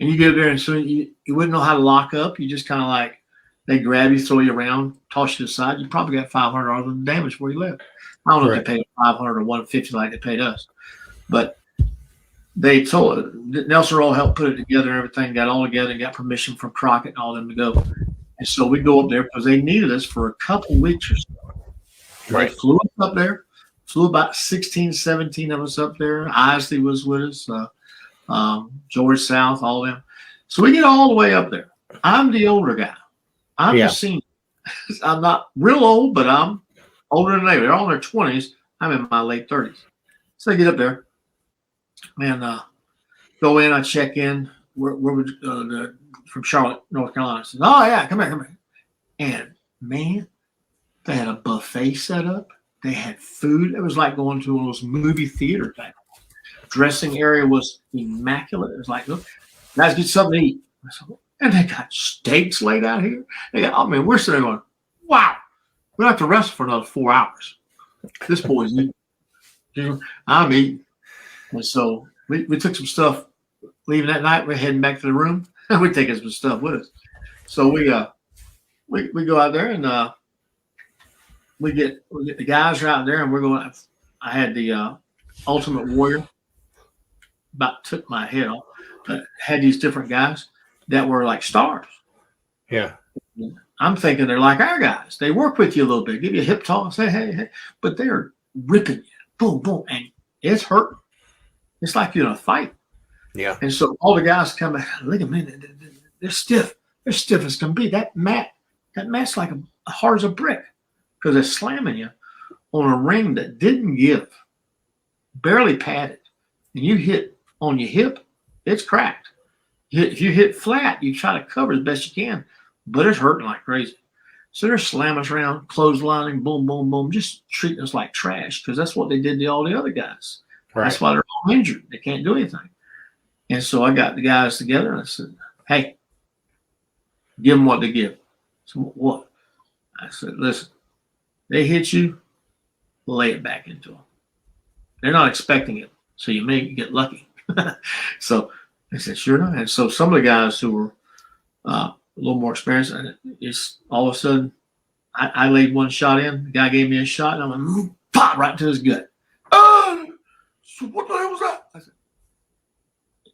And you get there and so you wouldn't know how to lock up. You just kind of like they grab you, throw you around, toss you aside. You probably got $500 in damage where you live. I don't know if they paid $500 or $150 like they paid us, but they told Nelson Roll helped put it together and everything, got all together and got permission from Crockett and all them to go. And so we go up there because they needed us for a couple weeks or so. Right. They flew us up there, flew about 16, 17 of us up there. Isley was with us, George South, all of them. So we get all the way up there. I'm the older guy. I'm the senior. I'm not real old, but I'm older than they. They're all in their 20s. I'm in my late 30s. So I get up there and go in. I check in. From Charlotte, North Carolina. I said, oh, yeah, come here. And, man, they had a buffet set up. They had food. It was like going to one of those movie theater type. Dressing area was immaculate. It was like, look, guys, get something to eat. And they got steaks laid out here. We're sitting there going, wow, we don't have to wrestle for another 4 hours. This boy's eating. I'm eating. And so we took some stuff. Leaving that night, we're heading back to the room. We're taking some stuff with us. So we go out there and we get the guys are out there and we're going. I had the Ultimate Warrior. About took my head off. But had these different guys that were like stars. Yeah. I'm thinking they're like our guys. They work with you a little bit, give you a hip toss, say hey, but they're ripping you, boom, boom, and it's hurting. It's like you're in a fight. Yeah. And so all the guys come in, look at them, they're stiff. They're stiff as can be. That mat's like a hard as a brick because they're slamming you on a ring that didn't give, barely padded. And you hit on your hip, it's cracked. If you hit flat, you try to cover as best you can, but it's hurting like crazy. So they're slamming us around, clotheslining, boom, boom, boom, just treating us like trash because that's what they did to all the other guys. Right. That's why they're all injured. They can't do anything. And so I got the guys together and I said, hey, give them what they give. So what? I said, listen, they hit you, lay it back into them. They're not expecting it, so you may get lucky. So they said, sure enough. And so some of the guys who were a little more experienced, and it's all of a sudden, I laid one shot in. The guy gave me a shot, and I went, pop, right to his gut. Oh, so what the hell was that? I said,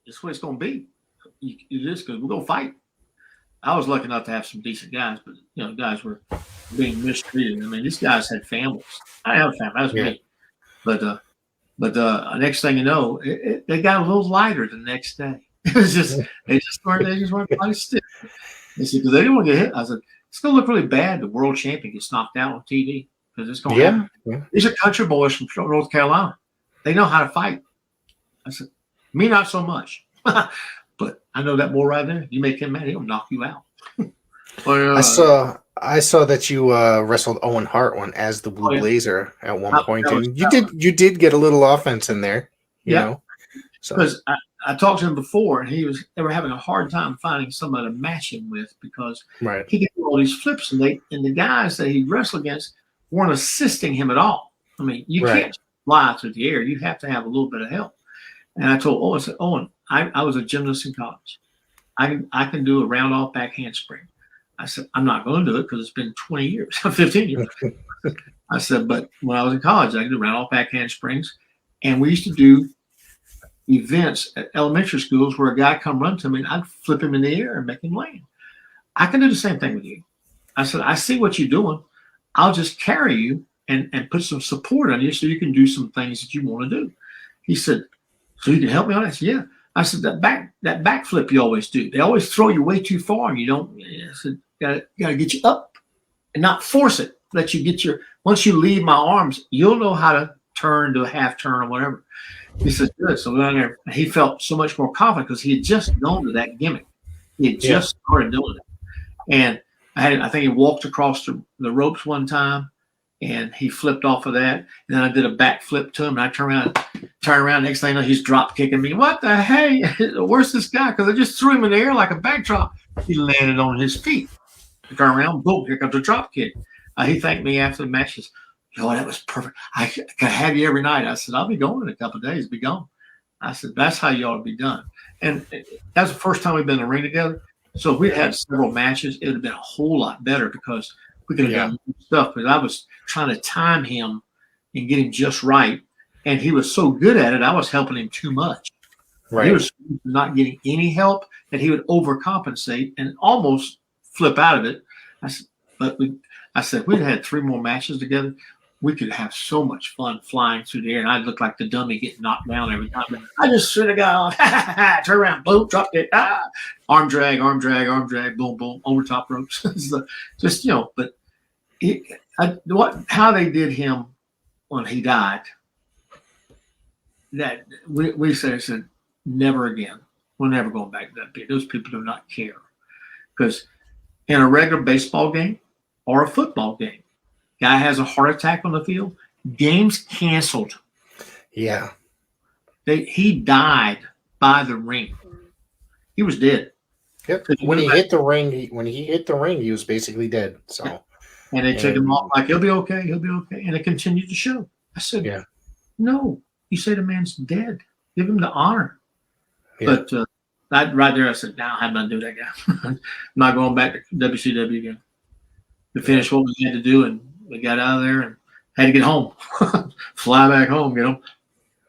it's what it's going to be. You do this because we're going to fight. I was lucky enough to have some decent guys, but guys were being mistreated. I mean, these guys had families. I have a family. That was me. But next thing you know, they got a little lighter the next day. It was just they just weren't quite stiff. They said because they didn't want to get hit. I said it's going to look really bad. The world champion gets knocked out on TV because it's going to happen. Yeah. These are country boys from North Carolina. They know how to fight. I said, me not so much. But I know that boy right there. You make him mad, he'll knock you out. But, I saw that you wrestled Owen Hart as the Blue Blazer at one point, and you did get a little offense in there. You know, because I talked to him before, and they were having a hard time finding somebody to match him with because he could do all these flips, and the guys that he wrestled against weren't assisting him at all. I mean, you can't fly through the air; you have to have a little bit of help. And I told Owen, I said, Owen, I was a gymnast in college. I can do a round off back handspring. I said, I'm not going to do it because it's been 20 years, 15 years. I said, but when I was in college, I could do round off back handsprings. And we used to do events at elementary schools where a guy come run to me and I'd flip him in the air and make him land. I can do the same thing with you. I said, I see what you're doing. I'll just carry you and put some support on you so you can do some things that you want to do. He said, so you can help me on that? I said, yeah. I said, that back flip you always do. They always throw you way too far and you don't. I said, got to get you up and not force it. Let you get once you leave my arms, you'll know how to turn to a half turn or whatever. He says, good. So down there, he felt so much more confident because he had just gone to that gimmick. He had just started doing it. And I think he walked across the ropes one time and he flipped off of that. And then I did a back flip to him and I turn around. Next thing I know, he's drop kicking me. What the hey? Where's this guy? Because I just threw him in the air like a backdrop. He landed on his feet. I turn around, boom, here comes a drop kick. He thanked me after the match. He says, yo, that was perfect. I can have you every night. I said, I'll be going in a couple of days. Be gone. I said, that's how you ought to be done. And that's the first time we've been in the ring together. So if we had several matches, it would have been a whole lot better because we could have done stuff. Because I was trying to time him and get him just right. And he was so good at it, I was helping him too much. Right. He was not getting any help that he would overcompensate and almost flip out of it. I said, we'd had 3 more matches together. We could have so much fun flying through the air, and I'd look like the dummy getting knocked down every time. I just should have got on, turn around, boom, drop it, arm drag, boom, boom, over top ropes. Just, but how they did him when he died, that we said, never again. We're never going back to that pit. Those people do not care. Because in a regular baseball game or a football game, guy has a heart attack on the field, game's canceled. Yeah. He died by the ring. He was dead. Yep. When he hit the ring, he was basically dead. So and they took him off like he'll be okay. And it continued to show. I said, no, you say the man's dead. Give him the honor. Yeah. But right there, I said, no, I'm not doing that guy. I'm not going back to WCW again. We finished what we had to do, and we got out of there and had to get home. Fly back home,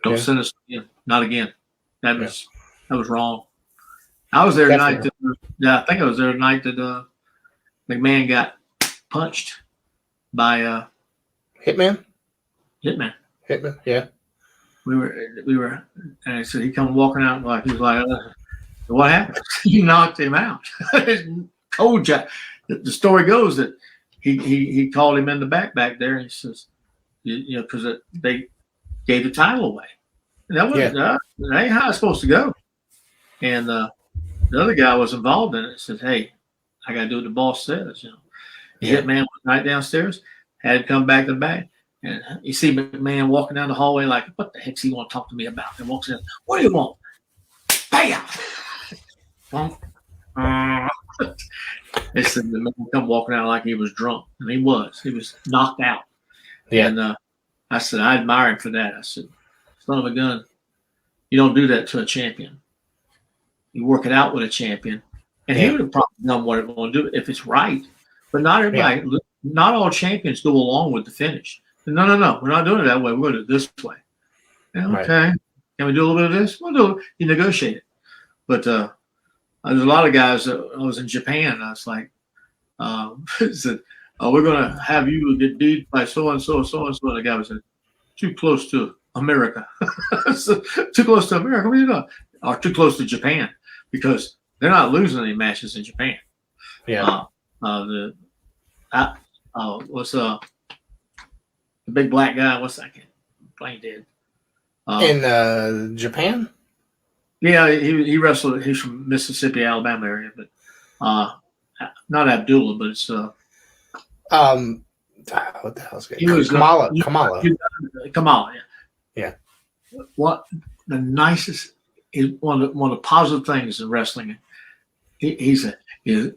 Don't send us again. Not again. That was wrong. I was there tonight. I think I was there tonight that McMahon got punched by Hitman. Hitman, yeah. We were, and I said he come walking out like he was like, what happened? He knocked him out. Cold Jack. The story goes that he called him in the back there, and he says, because they gave the title away. And that wasn't that ain't how it's supposed to go. And the other guy was involved in it. Said, "Hey, I got to do what the boss says." The hitman was right downstairs, had to come back to the back. And you see McMahon walking down the hallway like, what the heck's he want to talk to me about? And walks in, what do you want? Bam! They said the man come walking out like he was drunk. And he was. He was knocked out. Yeah. And I said, I admire him for that. I said, son of a gun, you don't do that to a champion. You work it out with a champion. And he would have probably done what he want to do if it's right. But not everybody, not all champions go along with the finish. No, we're not doing it that way. We're going to do it this way. Yeah, okay. Right. Can we do a little bit of this? We'll do it. You negotiate it. But there's a lot of guys. I was in Japan. And I was like, said, we're going to have you get beat by so-and-so, so-and-so. And the guy was too close to America. So, too close to America? What are you doing? Or too close to Japan. Because they're not losing any matches in Japan. Yeah. What's the big black guy? What's that? Plain dead. In Japan? Yeah, he wrestled. He's from Mississippi, Alabama area, but not Abdullah, but it's what the hell's good? Kamala. Kamala. Yeah. What the nicest is one of the positive things in wrestling. He's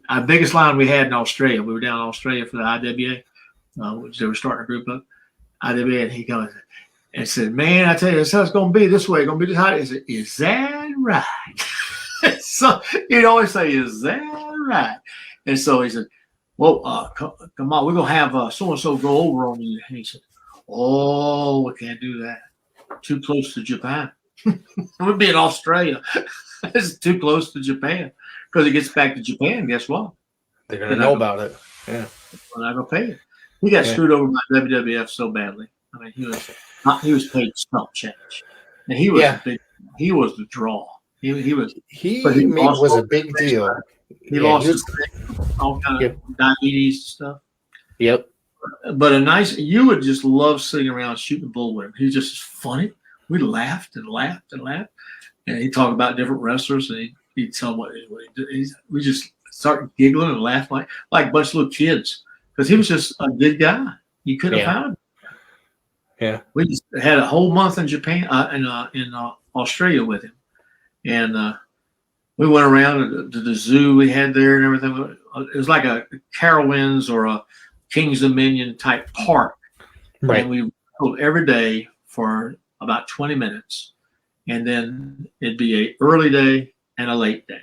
our biggest line we had in Australia. We were down in Australia for the IWA, which they were starting a group of IWA, and he goes and said, "Man, I tell you, this is how it's going to be this way. It's going to be this high." He said, "Is that right?" So he'd always say, "Is that right?" And so he said, "Well, come on, we're going to have so and so go over on you." And he said, "Oh, we can't do that. Too close to Japan. We'd be in Australia. It's too close to Japan." Because it gets back to Japan, guess what? They're going to know about it. Yeah. They're not going to pay it. He got screwed over by WWF so badly. I mean, he was paid stump change. And he was he was the draw. He was a big deal. He lost all kind of diabetes and stuff. Yep. But you would just love sitting around shooting the bull with him. He's just funny. We laughed and laughed and laughed. And he'd talk about different wrestlers, and he'd tell what he did. We just started giggling and laughing like a bunch of little kids, because he was just a good guy. You couldn't have found him. Yeah. We just had a whole month in Japan, in Australia with him. And we went around to the zoo we had there and everything. It was like a Carowinds or a King's Dominion type park. Right. And we wrestled every day for about 20 minutes. And then it'd be an early day and a late day.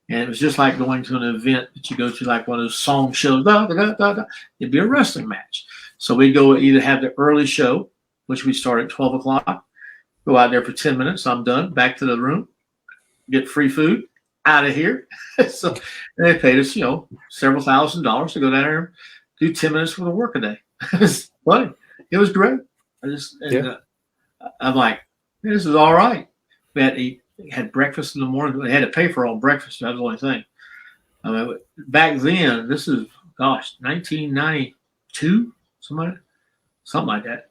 And it was just like going to an event that you go to, like one of those song shows. It'd be a wrestling match. So we'd go either have the early show, which we start at 12 o'clock, go out there for 10 minutes. I'm done. Back to the room, get free food, out of here. So they paid us, several $1,000s to go down there and do 10 minutes worth of work a day. It was funny. It was great. I'm like, this is all right. We had breakfast in the morning. They had to pay for all breakfast. That was the only thing. I mean, back then, this is, 1992, something like that.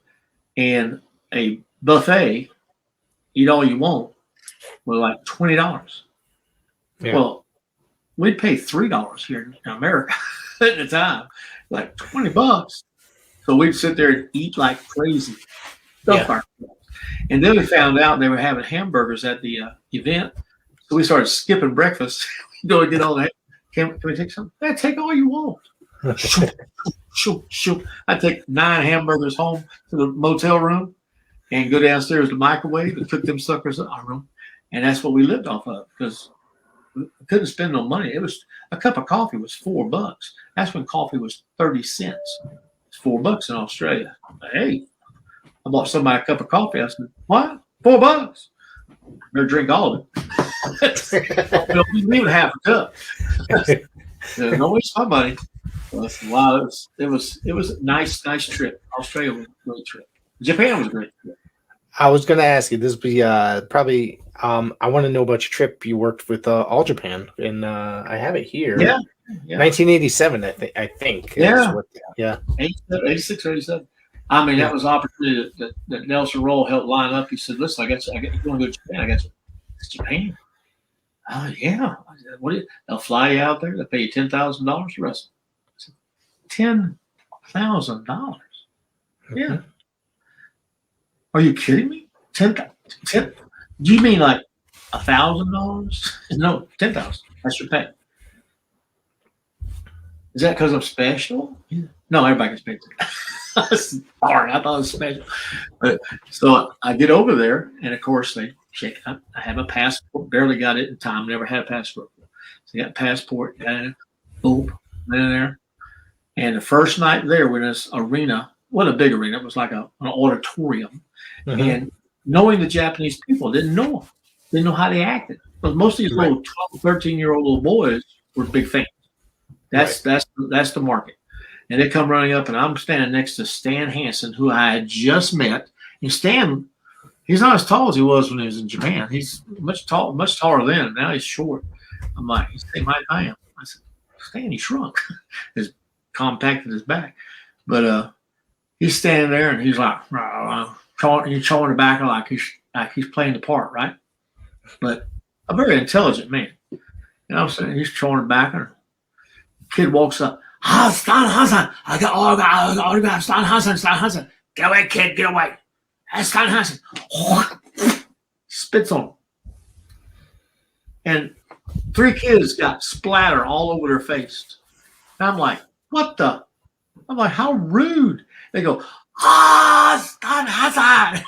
And a buffet, eat all you want, was like $20. Yeah. Well, we'd pay $3 here in America at the time, like $20. So we'd sit there and eat like crazy. And then we found out they were having hamburgers at the event. So we started skipping breakfast. We go and get all that. Can we take some? Yeah, take all you want. Shoot. I take 9 hamburgers home to the motel room and go downstairs to the microwave and cook them suckers in our room. And that's what we lived off of, because we couldn't spend no money. It was a cup of coffee was $4. That's when coffee was 30 cents. It's $4 in Australia. Hey, I bought somebody a cup of coffee. I said, "What? $4? Better drink all of it." We didn't even half a cup. No waste my money. Wow, it was a nice trip. Australia was a great trip. Japan was a great trip. I was going to ask you, this would be probably. I want to know about your trip. You worked with All Japan, and I have it here. Yeah. 1987, I think. Yeah. 86 or 87. I mean, that was an opportunity that Nelson Roll helped line up. He said, "Listen, I got you want to go to Japan? I got you. It's Japan." Oh yeah. I said, they'll fly you out there. They'll pay you $10,000 to wrestle. I said, $10,000. Yeah. Are you kidding me? 10. Do you mean like $1,000? No, 10,000. That's your pay. Is that because I'm special? Yeah. No, everybody gets paid. Darn, I thought it was special. But so I get over there, and of course they check. I have a passport. Barely got it in time. Never had a passport. So I got a passport. And boom, went in there. And the first night there, we're in this arena. What a big arena! It was like an auditorium. Mm-hmm. And knowing the Japanese people, didn't know them. Didn't know how they acted. But most of these little 12, 13-year-old little boys were big fans. That's the market. And they come running up, and I'm standing next to Stan Hansen, who I had just met. And Stan, he's not as tall as he was when he was in Japan. He's much taller then. Now he's short. I'm like, he's the same height I am. I said, Stan, he shrunk. He's compacted his back. But he's standing there, and he's like, he's showing the back like he's playing the part, right? But a very intelligent man. You know what I'm saying? He's showing the back, and kid walks up. Stan Hansen, I got autograph. Stan Hansen. Get away, kid, get away. That's Stan Hansen. Spits on him. And 3 kids got splatter all over their face. And I'm like, what the? I'm like, how rude. They go, Stan Hansen.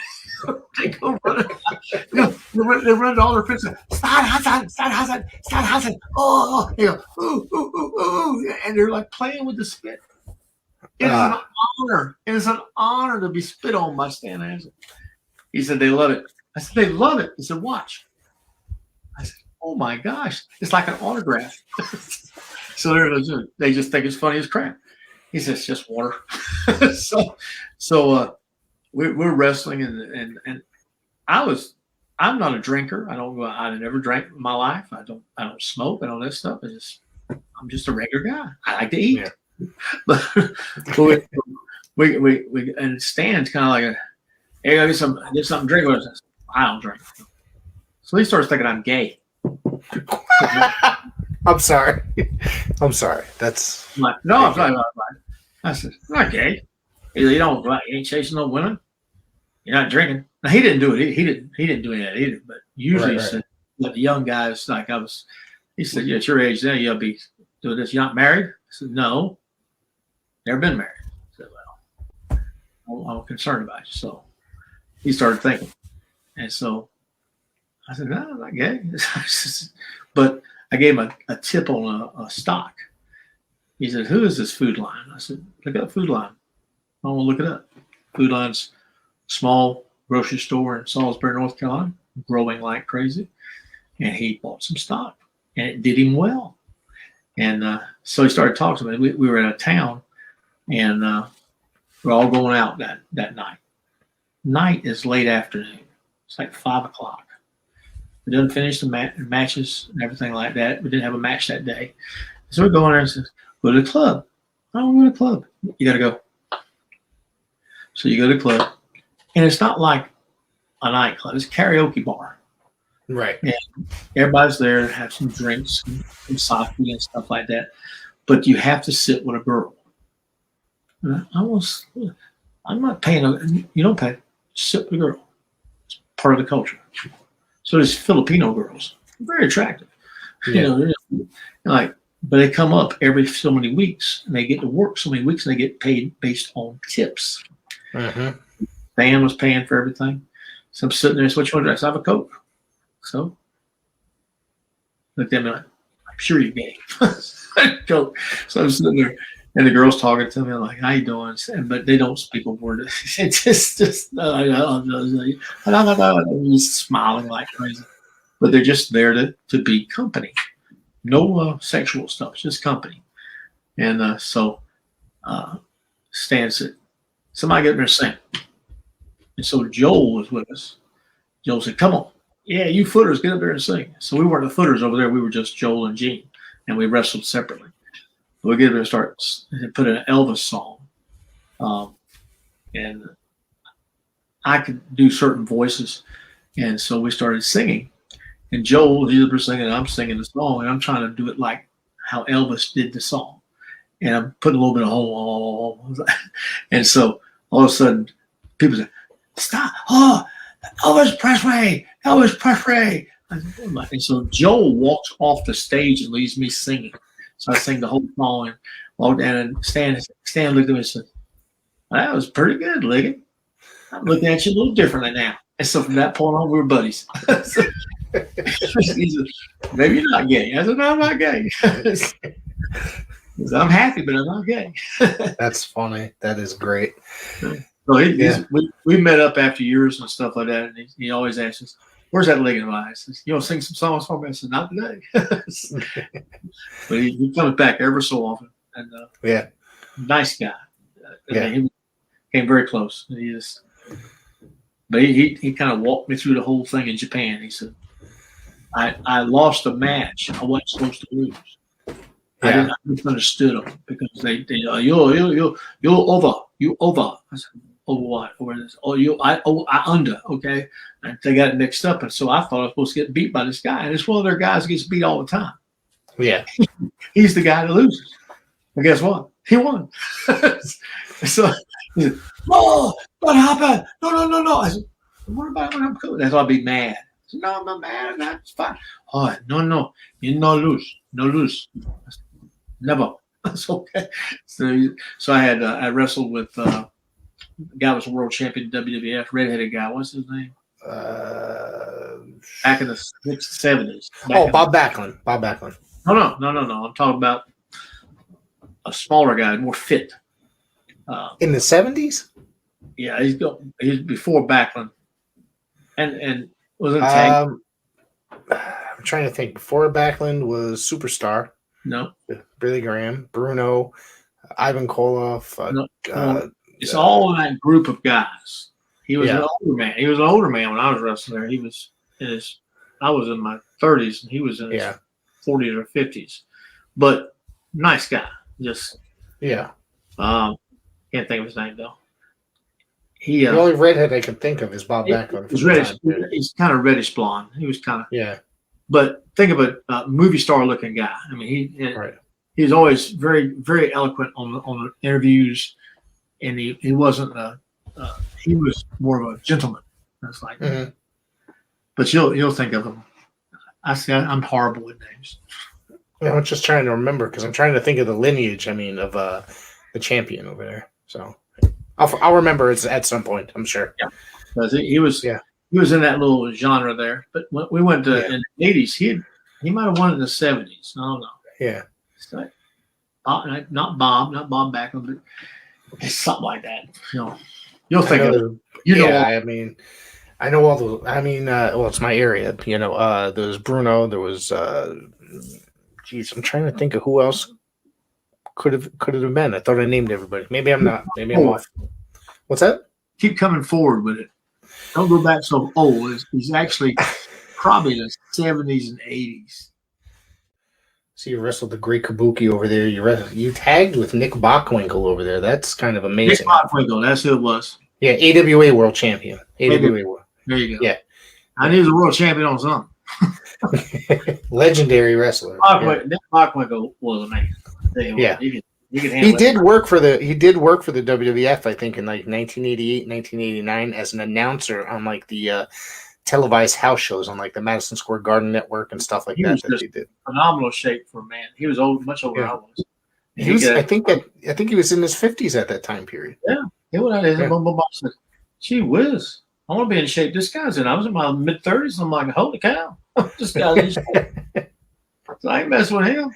They go running. They run to all their friends. Stan Hansen. Oh, they go, ooh. And they're like playing with the spit. It is an honor. It is an honor to be spit on by Stan Hansen. He said they love it. I said, they love it. He said, watch. I said, oh my gosh. It's like an autograph. So they just think it's funny as crap. He says, just water. So we're wrestling, and I'm not a drinker. I never drank in my life. I don't smoke and all that stuff. I'm just a regular guy. I like to eat. Yeah. But we and Stan's kind of like hey, get something to drink with us. I don't drink. So he starts thinking I'm gay. I'm sorry. That's I'm like, no, I'm not. I said, I'm not gay. You ain't chasing no women. You're not drinking. Now he didn't do it. He didn't do any of that either. But usually, the young guys he said, yeah, at your age now, you'll be doing this. You're not married? I said, no, never been married. I said, well, I'm concerned about you. So he started thinking, and so I said, no, I'm not gay. But I gave him a tip on a stock. He said, who is this Food Line? I said, look up Food Line. I want to look it up. Food Line's small grocery store in Salisbury, North Carolina, growing like crazy. And he bought some stock, and it did him well. And so he started talking to me. We were in a town, and we're all going out that night. Night is late afternoon. It's like 5 o'clock. We didn't finish the matches and everything like that. We didn't have a match that day. So we're going there and says, go to the club. I don't go to the club. You got to go. So you go to the club. And it's not like a nightclub. It's a karaoke bar. Right. And everybody's there to have some drinks and some sake and stuff like that. But you have to sit with a girl. And I'm not paying. You don't pay. Sit with a girl. It's part of the culture. So there's Filipino girls. Very attractive. Yeah. But they come up every so many weeks, and they get to work so many weeks, and they get paid based on tips. Mm-hmm. Dan was paying for everything. So I'm sitting there, so what you want to drink? I have a Coke. So look at me like, I'm sure you're gay. Coke. So I'm sitting there, and the girl's talking to me like, how you doing? But they don't speak a word. It's just smiling like crazy. But they're just there to be company. No sexual stuff, just company. And so Stan said, somebody get in there and sing. And so Joel was with us. Joel said, come on. Yeah, you footers, get up there and sing. So we weren't the footers over there. We were just Joel and Gene. And we wrestled separately. So we get up there and start and put in an Elvis song. And I could do certain voices. And so we started singing. And Joel, he's singing, and I'm singing the song, and I'm trying to do it like how Elvis did the song. and I'm putting a little bit of home. And so all of a sudden, people say, "Stop! Oh, Elvis Presley! Elvis Presley!" And so Joel walks off the stage and leaves me singing. So I sing the whole song and walk down, and Stan looked at me and said, "That was pretty good, Ligon. I'm looking at you a little differently now." And so from that point on, we were buddies. So, he said, "Maybe you're not gay." I said, "No, I'm not gay." I'm happy, but I'm not gay. That's funny. That is great. So we met up after years and stuff like that, and he always asks us, "Where's that Ligon guy?" I says, "You want to sing some songs for me?" I said, "Not today." But he comes back ever so often, and nice guy. He came very close. But he kind of walked me through the whole thing in Japan. He said, I lost a match I wasn't supposed to lose. I misunderstood them because they you're over. You over. I said, over what? Over this? I under. Okay. And they got it mixed up. And so I thought I was supposed to get beat by this guy. And it's one of their guys that gets beat all the time. Yeah. He's the guy that loses. And guess what? He won. So he said, "Oh, what happened? No. I said, "What about when I'm cool?" That's why I'd be mad. I said, "No, I'm not mad. That's fine." "Oh, no. You no lose. No lose." I said, "Never." That's okay. So I wrestled with the guy was a world champion WWF, redheaded guy. What's his name? Back in the 70s. Bob Backlund. Bob Backlund. No. I'm talking about a smaller guy, more fit. In the 70s? Yeah, he's before Backlund, and was in tag. I'm trying to think. Before Backlund was Superstar. No, Billy Graham, Bruno, Ivan Koloff. It's all in that group of guys. He was an older man. He was an older man when I was wrestling there. He was I was in my 30s, and he was in his 40s or 50s. But nice guy. Just can't think of his name though. The only redhead I can think of is Bob Backlund. He's kind of reddish blonde. He was kind of But think of a movie star looking guy. I mean, he was always very, very eloquent on the interviews, and he wasn't he was more of a gentleman. That's like, but you'll think of him. I'm horrible with names. I'm just trying to remember because I'm trying to think of the lineage. I mean, of the champion over there. So I'll remember it at some point. I'm sure. Yeah, because he was in that little genre there. But when we went to in the 80s, he might have won in the 70s. I don't know. Yeah. It's like, not Bob Backlund, but it's something like that. You'll think of it. I mean, I know all the. I mean, it's my area. There was Bruno. There was. I'm trying to think of who else could have been. I thought I named everybody. Maybe I'm not. Maybe I'm off. What's that? Keep coming forward with it. Don't go back so old. He's actually probably the 70s and 80s. So you wrestled the Great Kabuki over there. You tagged with Nick Bockwinkel over there. That's kind of amazing. Nick Bockwinkel, that's who it was. Yeah, AWA World Champion. AWA World. There you go. Yeah. I knew he was a world champion on something. Legendary wrestler. Nick Bockwinkel was amazing. Yeah. He did work for the WWF, I think, in like 1988, 1989 as an announcer on like the televised house shows on like the Madison Square Garden Network and stuff like that. He did phenomenal shape for a man. He was much older than I was. He was. I think he was in his 50s at that time period. Yeah, he went out there and said, "Gee whiz, I want to be in shape this guy's in." I was in my mid 30s. I'm like, holy cow, this guy's in shape. So I ain't messing with him.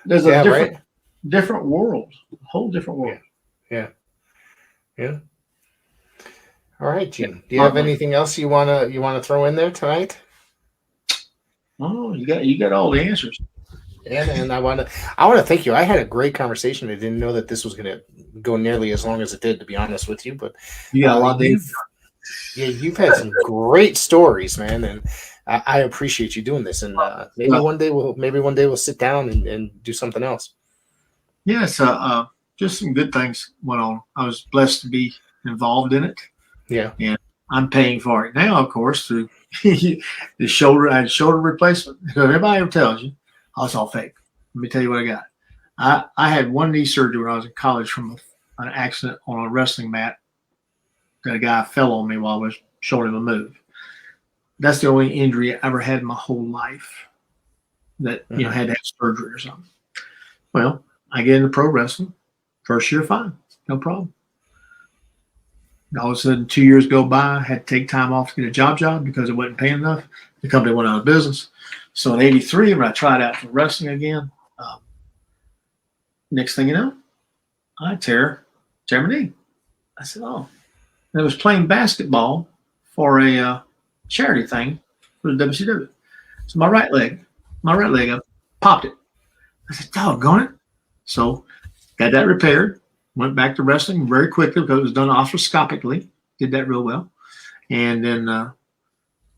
There's a different world, a whole different world. Yeah. All right, Gene. Do you have anything else you wanna throw in there tonight? Oh, you got all the answers. Yeah, and I want to thank you. I had a great conversation. I didn't know that this was going to go nearly as long as it did, to be honest with you. But you got a lot of you've had some great stories, man, and I appreciate you doing this. And maybe one day we'll sit down and do something else. Yes, just some good things went on. I was blessed to be involved in it. Yeah, and I'm paying for it now, of course, through the shoulder. I had shoulder replacement. Everybody ever tells you, "Oh, it's all fake." Let me tell you what I got. I had one knee surgery when I was in college from an accident on a wrestling mat that a guy fell on me while I was showing him a move. That's the only injury I ever had in my whole life that, had to have surgery or something. Well, I get into pro wrestling. First year, fine. No problem. All of a sudden, 2 years go by. I had to take time off to get a job because it wasn't paying enough. The company went out of business. So in 83, when I tried out for wrestling again, next thing you know, I tear my knee. I said, oh. And I was playing basketball for a charity thing for the WCW. So my right leg, I popped it. I said, doggone it. So got that repaired. Went back to wrestling very quickly because it was done arthroscopically. Did that real well. And then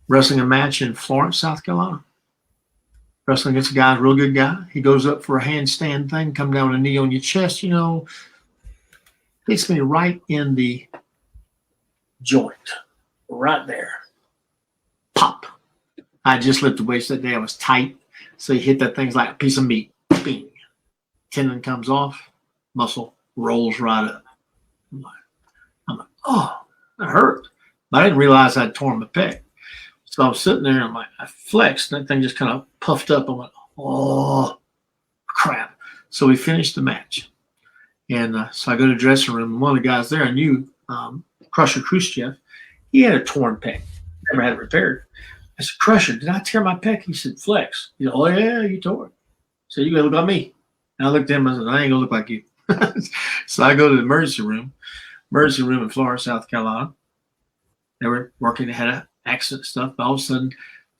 wrestling a match in Florence, South Carolina. Wrestling against a guy, a real good guy. He goes up for a handstand thing, come down with a knee on your chest, hits me right in the joint. Right there. Pop. I just lifted weights that day. I was tight. So he hit that thing like a piece of meat. Bing. Tendon comes off. Muscle rolls right up. I'm like, oh, that hurt. But I didn't realize I'd torn my pec. So I was sitting there and I flexed and that thing just kind of puffed up. I went, oh, crap. So we finished the match. And so I go to the dressing room. And one of the guys there I knew, Crusher Khrushchev, he had a torn pec. Never had it repaired. I said, Crusher, did I tear my pec? He said, flex. He said, oh, yeah, you tore it. So you got to look like me. And I looked at him and I said, I ain't going to look like you. So I go to the emergency room in Florence, South Carolina. They were working, they had an accident stuff. But all of a sudden,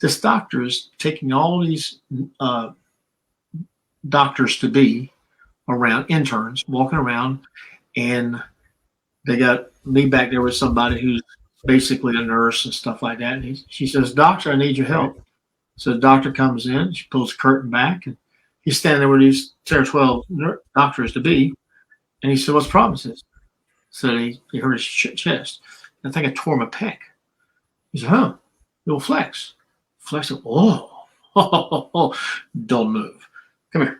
this doctor is taking all these doctors to be around, interns, walking around, and they got me back there with somebody who's basically a nurse and stuff like that. And she says, Doctor, I need your help. So the doctor comes in, she pulls the curtain back, and he's standing there with these 10 or 12 doctors to be. And he said, what's the problem? So he hurt his chest. I think I tore my pec. He said, huh? You'll flex. Flex. Oh, don't move. Come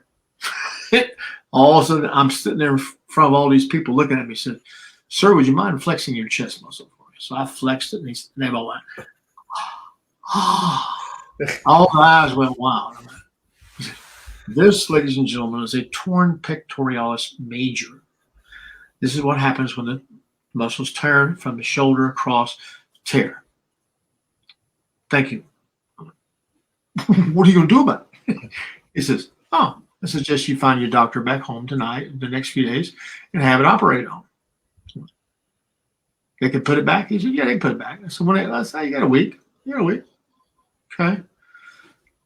here. All of a sudden, I'm sitting there in front of all these people looking at me. Said, sir, would you mind flexing your chest muscle for me? So I flexed it, and they all went, all the eyes went wild. This, ladies and gentlemen, is a torn pectoralis major. This is what happens when the muscles tear from the shoulder across, tear. Thank you. What are you going to do about it? He says, oh, I suggest you find your doctor back home tonight, the next few days, and have it operated on. They can put it back? He said, yeah, they can put it back. I said, let's say you got a week. You got a week. Okay.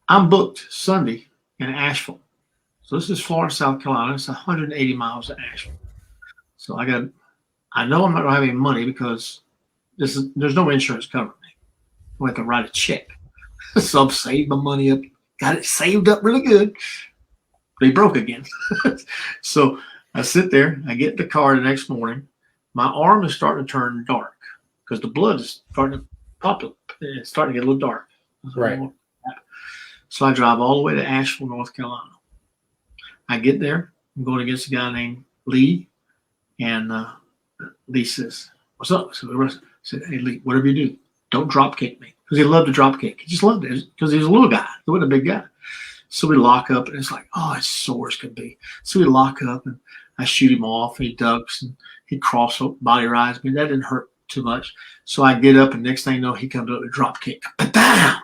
I'm booked Sunday in Asheville. So this is Florence, South Carolina. It's 180 miles to Asheville. So I know I'm not going to have any money because there's no insurance covering me. I have to write a check. So I've saved my money up, got it saved up really good. They broke again. So I sit there, I get in the car the next morning. My arm is starting to turn dark because the blood is starting to pop. It's starting to get a little dark. Right. So I drive all the way to Asheville, North Carolina. I get there. I'm going against a guy named Lee. And Lee says, what's up? So I said, hey, Lee, whatever you do, don't drop kick me. Because he loved to drop kick. He just loved it because he was a little guy. He wasn't a big guy. So we lock up, and it's like, oh, it's sore as could be. So we lock up, and I shoot him off. He ducks, and he cross body rides me. That didn't hurt too much. So I get up, and next thing you know, he comes up with a drop kick. Ba-bam!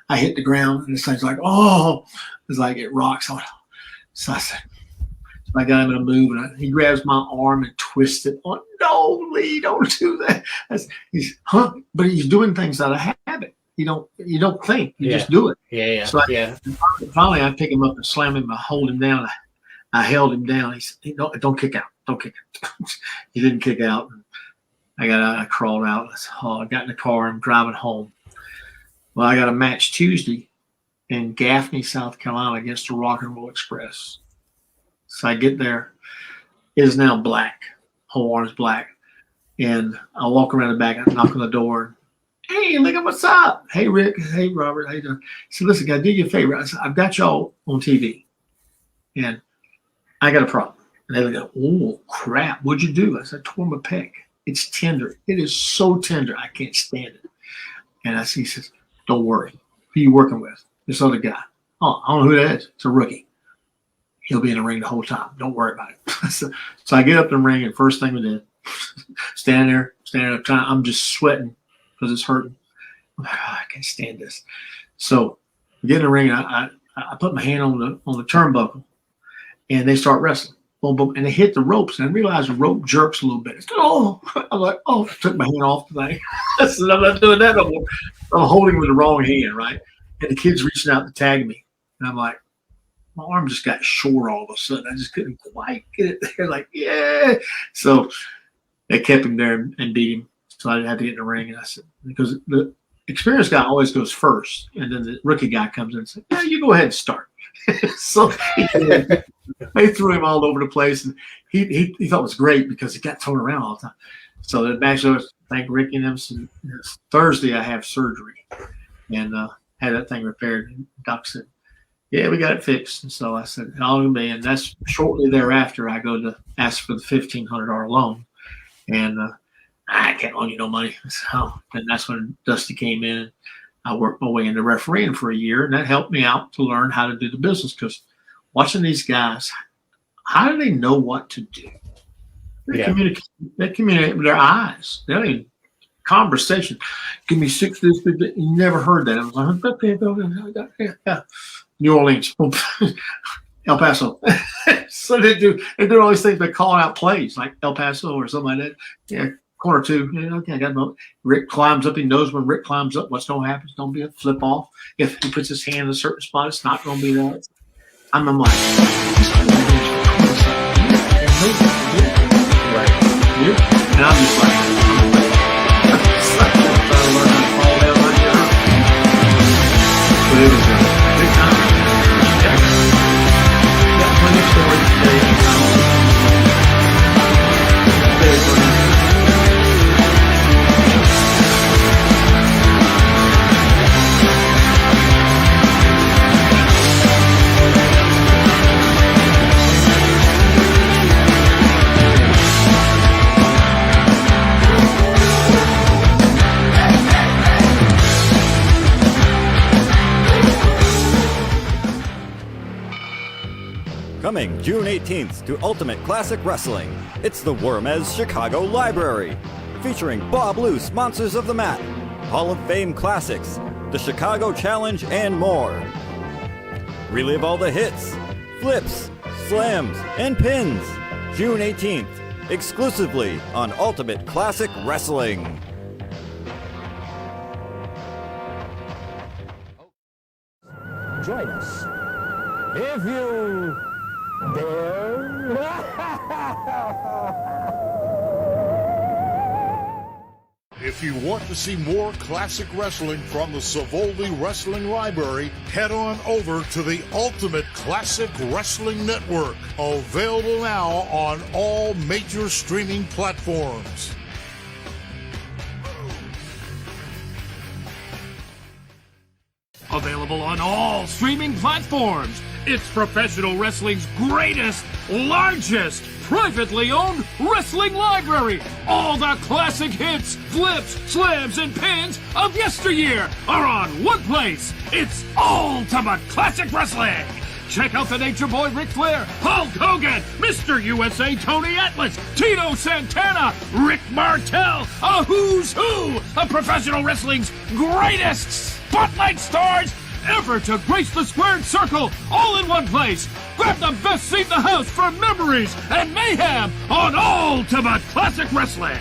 I hit the ground, and this thing's like, oh, it's like it rocks. So I said, I got him in a move, and he grabs my arm and twists it. Oh, no, Lee, don't do that. But he's doing things out of habit. You don't think. You just do it. Yeah. So finally, I pick him up and slam him. I hold him down. I held him down. He said, don't kick out. Don't kick out. He didn't kick out. I crawled out. I got in the car. I'm driving home. Well, I got a match Tuesday in Gaffney, South Carolina against the Rock and Roll Express. So I get there. It is now black. Whole arm's black. And I walk around the back. I knock on the door. Hey, Ligon, what's up? Hey, Rick. Hey, Robert. How you doing? He said, listen, can I do you a favor? I said, I've got y'all on TV. And I got a problem. And they would go, oh, crap, what'd you do? I said, I tore my pec. It's tender. It is so tender, I can't stand it. And he says, don't worry. Who you working with? This other guy. Oh, I don't know who that is. It's a rookie. He'll be in the ring the whole time. Don't worry about it. so I get up in the ring, and first thing we did, standing there, I'm just sweating because it's hurting. I'm like, oh, I can't stand this. So we get in the ring, and I put my hand on the turnbuckle, and they start wrestling. Boom, boom, and they hit the ropes, and I realized the rope jerks a little bit. It's, oh, I'm like, oh, I took my hand off the thing. I said, I'm not doing that no more. I'm holding with the wrong hand, right? And the kid's reaching out to tag me. And I'm like, my arm just got short all of a sudden. I just couldn't quite get it there. Like, yeah. So they kept him there and beat him. So I had to get in the ring. And I said, because the experienced guy always goes first. And then the rookie guy comes in and says, yeah, you go ahead and start. So they threw him all over the place. And he thought it was great because he got thrown around all the time. So the match was, thank Ricky and them. So Thursday I have surgery and had that thing repaired. And Doc said, yeah, we got it fixed. And so I said, I'll be. And that's shortly thereafter I go to ask for the $1,500 loan. And I can't loan you no money. So and that's when Dusty came in. I worked my way into refereeing for a year, and that helped me out to learn how to do the business. Because watching these guys, how do they know what to do? They communicate with their eyes. They don't even conversation. Give me 6 this. You never heard that. I was like, okay, yeah. New Orleans, El Paso. So they do all these things by calling out plays like El Paso or something like that. Yeah, corner 2. Yeah, okay, I got no. Rick climbs up. He knows when Rick climbs up, what's going to happen. It's going to be a flip off. If he puts his hand in a certain spot, it's not going to be that. I'm like, right. Yeah. And I'm just like, but it was a big time. Got plenty of stories today. Coming June 18th to Ultimate Classic Wrestling, it's the Wormez Chicago Library, featuring Bob Luce Monsters of the Mat, Hall of Fame classics, the Chicago Challenge, and more. Relive all the hits, flips, slams, and pins. June 18th, exclusively on Ultimate Classic Wrestling. Join us if you dare. If you want to see more classic wrestling from the Savoldi Wrestling Library, head on over to the Ultimate Classic Wrestling Network, available now on all major streaming platforms. Available on all streaming platforms. It's professional wrestling's greatest, largest, privately owned wrestling library. All the classic hits, flips, slams, and pins of yesteryear are on one place. It's Ultimate Classic Wrestling. Check out the Nature Boy Ric Flair, Hulk Hogan, Mr. USA Tony Atlas, Tito Santana, Rick Martel, a who's who of professional wrestling's greatest spotlight stars ever to grace the squared circle, all in one place. Grab the best seat in the house for memories and mayhem on Ultimate Classic Wrestling.